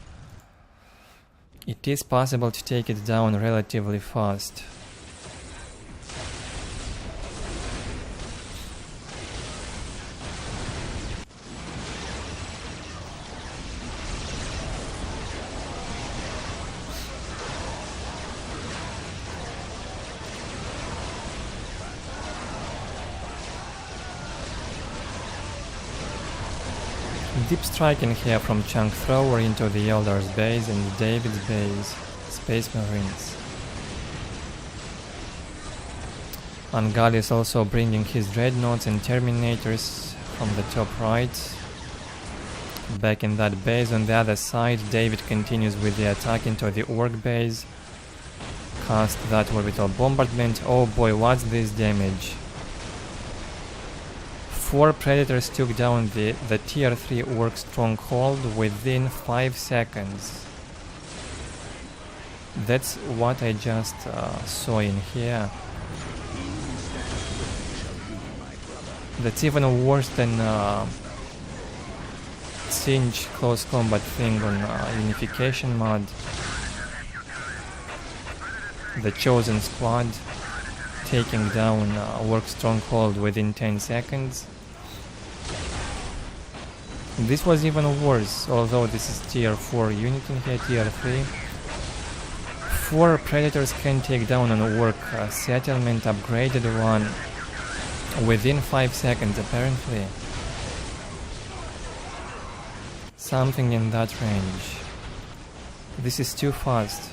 It is possible to take it down relatively fast. Deep striking here from Chunk Thrower into the Eldar's base and David's base, Space Marines. oNEgUY is also bringing his Dreadnoughts and Terminators from the top right. Back in that base. On the other side, David continues with the attack into the Ork base. Cast that orbital bombardment. Oh boy, what's this damage? 4 Predators took down the tier 3 Ork stronghold within 5 seconds. That's what I just saw in here. That's even worse than Singe close combat thing on Unification mod. The Chosen Squad taking down Ork stronghold within 10 seconds. This was even worse, although this is tier 4 unit in here, tier 3. 4 Predators can take down an Ork settlement, upgraded one, within 5 seconds apparently. Something in that range. This is too fast.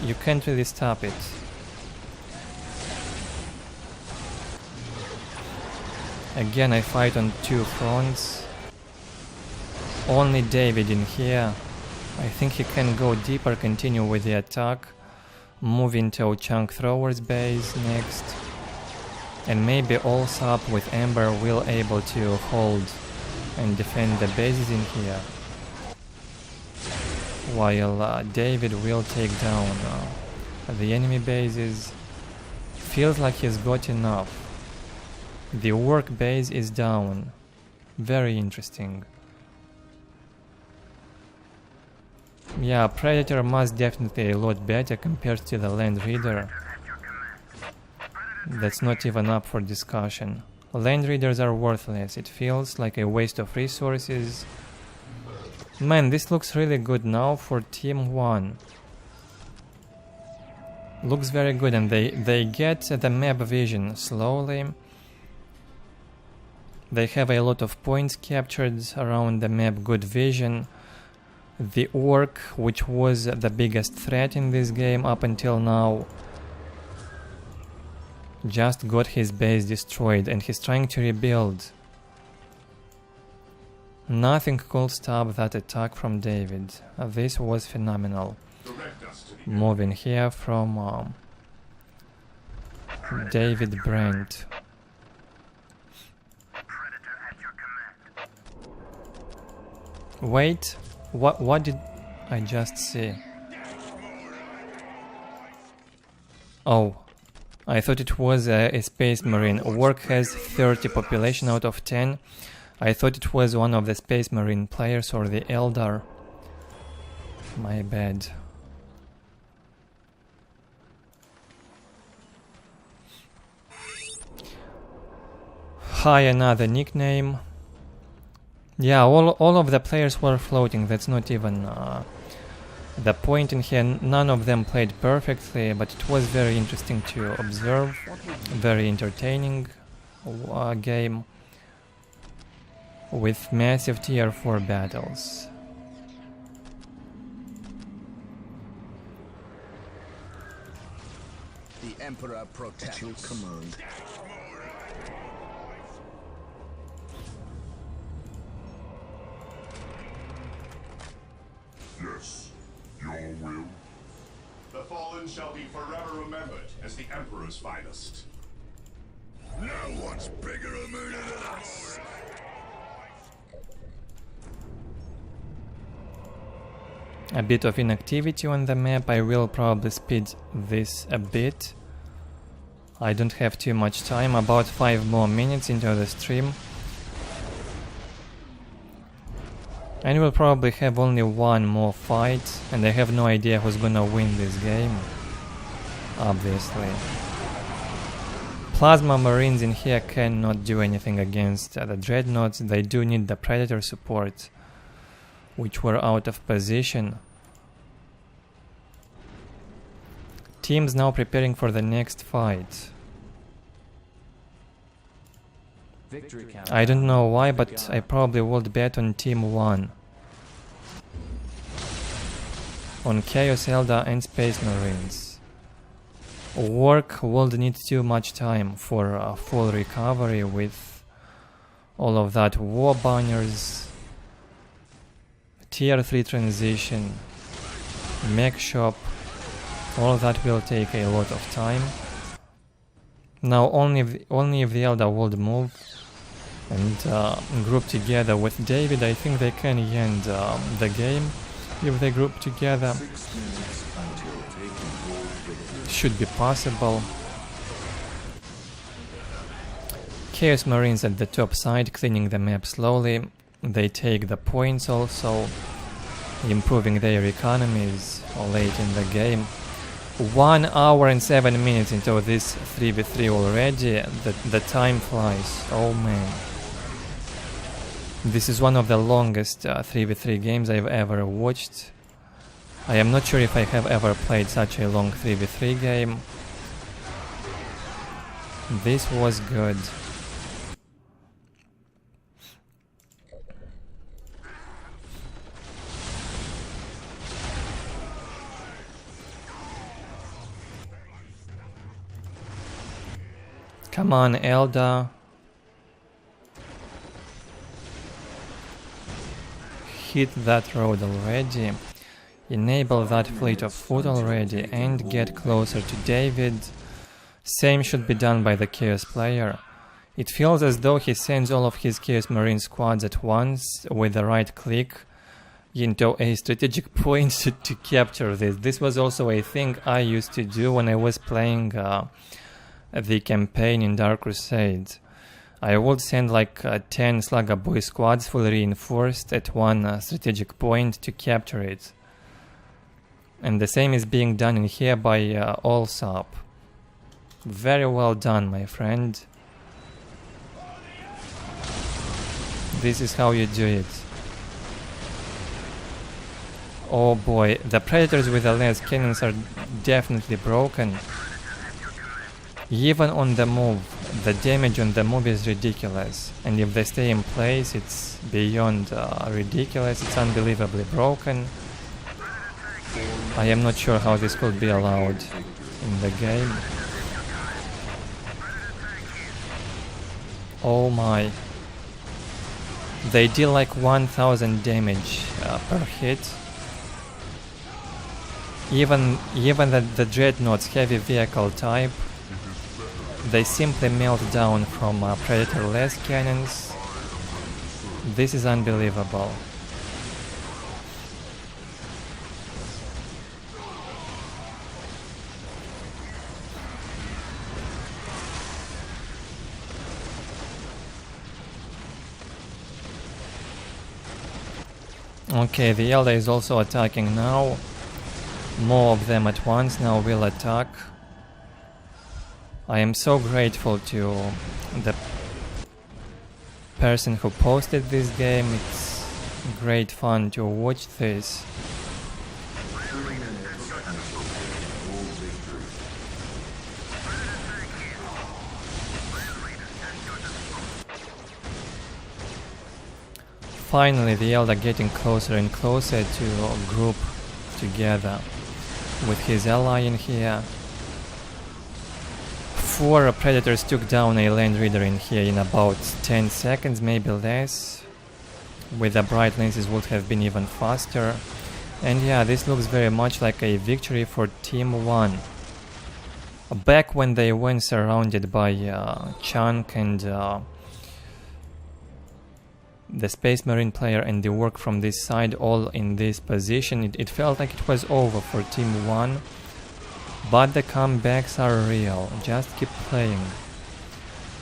You can't really stop it. Again, I fight on 2 fronts. Only David in here. I think he can go deeper, continue with the attack, move into Chunk Thrower's base next, and maybe also up with Ember will able to hold and defend the bases in here, while David will take down the enemy bases. Feels like he's got enough. The Ork base is down. Very interesting. Yeah, Predator must definitely a lot better compared to the Land Reader. That's not even up for discussion. Land Readers are worthless. It feels like a waste of resources. Man, this looks really good now for Team 1. Looks very good, and they get the map vision slowly. They have a lot of points captured around the map, good vision. The Ork, which was the biggest threat in this game up until now, just got his base destroyed and he's trying to rebuild. Nothing could stop that attack from David. This was phenomenal. Moving here from David Brent. Wait, what did I just see? Oh, I thought it was a Space Marine. Ork has 30 population out of 10. I thought it was one of the Space Marine players or the Eldar. My bad. Hi, another nickname. Yeah, all of the players were floating. That's not even the point in here. None of them played perfectly, but it was very interesting to observe. Very entertaining game with massive tier 4 battles. The Emperor protects. At your command. Yes, your will. The fallen shall be forever remembered as the Emperor's finest. No one's bigger a mooner than us. A bit of inactivity on the map. I will probably speed this a bit. I don't have too much time, about 5 more minutes into the stream. And we'll probably have only one more fight, and I have no idea who's gonna win this game, obviously. Plasma Marines in here cannot do anything against the Dreadnoughts. They do need the Predator support, which were out of position. Teams now preparing for the next fight. I don't know why, but I probably would bet on Team 1. On Chaos Eldar and Space Marines. Ork would need too much time for a full recovery with all of that war banners, tier 3 transition, mech shop. All that will take a lot of time. Now only if the Eldar would move and group together with David, I think they can end the game. If they group together, should be possible. Chaos Marines at the top side, cleaning the map slowly. They take the points also, improving their economies late in the game. 1 hour and 7 minutes into this 3v3 already. The time flies. Oh man. This is one of the longest 3v3 games I've ever watched. I am not sure if I have ever played such a long 3v3 game. This was good. Come on, Eldar. Hit that road already. Enable that fleet of foot already and get closer to David. Same should be done by the Chaos player. It feels as though he sends all of his Chaos Marine squads at once with the right click into a strategic point to capture this. This was also a thing I used to do when I was playing the campaign in Dark Crusade. I would send like 10 Slugger Boy squads fully reinforced at one strategic point to capture it. And the same is being done in here by Allsop. Very well done, my friend. This is how you do it. Oh boy, the Predators with the lance cannons are definitely broken. Even on the move, the damage on the move is ridiculous, and if they stay in place, it's beyond ridiculous. It's unbelievably broken. I am not sure how this could be allowed in the game. Oh my. They deal like 1000 damage per hit. Even the Dreadnought's heavy vehicle type, they simply melt down from Predator-less cannons. This is unbelievable. Okay, the Eldar is also attacking now. More of them at once now will attack. I am so grateful to the person who posted this game. It's great fun to watch this. Finally, the Eldar getting closer and closer to group together with his ally in here. 4 predators took down a land reader in here in about 10 seconds, maybe less. With the bright lenses would have been even faster. And yeah, this looks very much like a victory for Team 1. Back when they went surrounded by Chunk and the Space Marine player and the Ork from this side all in this position, it felt like it was over for Team 1. But the comebacks are real, just keep playing.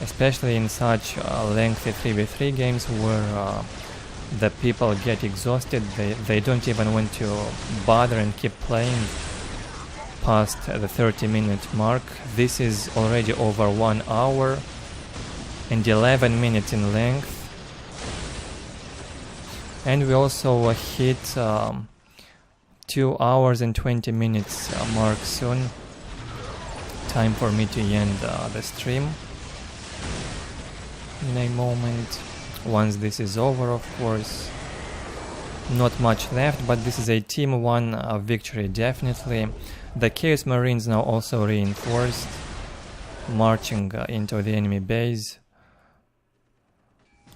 Especially in such lengthy 3v3 games where the people get exhausted, they don't even want to bother and keep playing past the 30-minute mark. This is already over 1 hour and 11 minutes in length. And we also hit 2 hours and 20 minutes mark soon. Time for me to end the stream in a moment. Once this is over, of course. Not much left, but this is a Team 1 victory, definitely. The Chaos Marines now also reinforced, marching into the enemy base.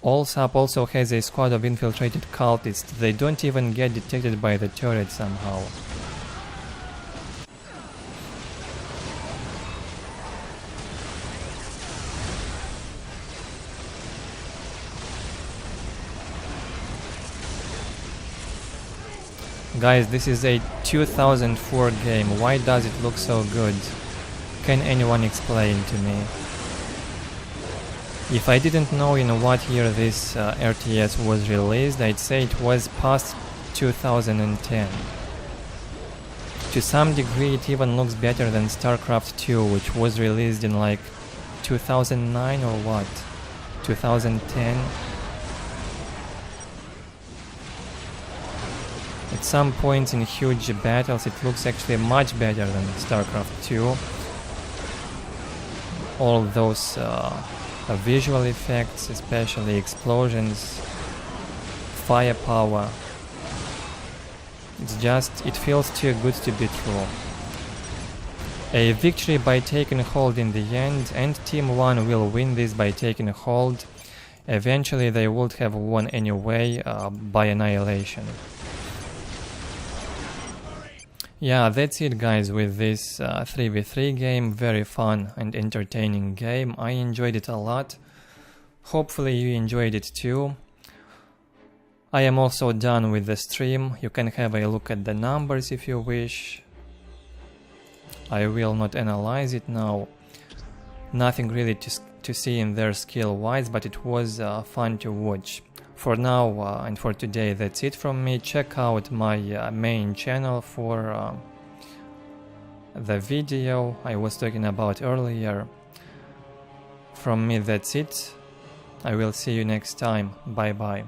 Allsap also has a squad of infiltrated cultists. They don't even get detected by the turret somehow. Guys, this is a 2004 game. Why does it look so good? Can anyone explain to me? If I didn't know in what year this RTS was released, I'd say it was past 2010. To some degree it even looks better than StarCraft 2, which was released in like 2009 or what? 2010? At some points in huge battles it looks actually much better than StarCraft 2. All those visual effects, especially explosions, firepower. It feels too good to be true. A victory by taking hold in the end, and Team 1 will win this by taking hold. Eventually they would have won anyway by annihilation. Yeah, that's it guys with this 3v3 game. Very fun and entertaining game. I enjoyed it a lot. Hopefully you enjoyed it too. I am also done with the stream. You can have a look at the numbers if you wish. I will not analyze it now. Nothing really to see in there skill wise, but it was fun to watch. For now and for today, that's it from me. Check out my main channel for the video I was talking about earlier. From me, that's it. I will see you next time. Bye bye.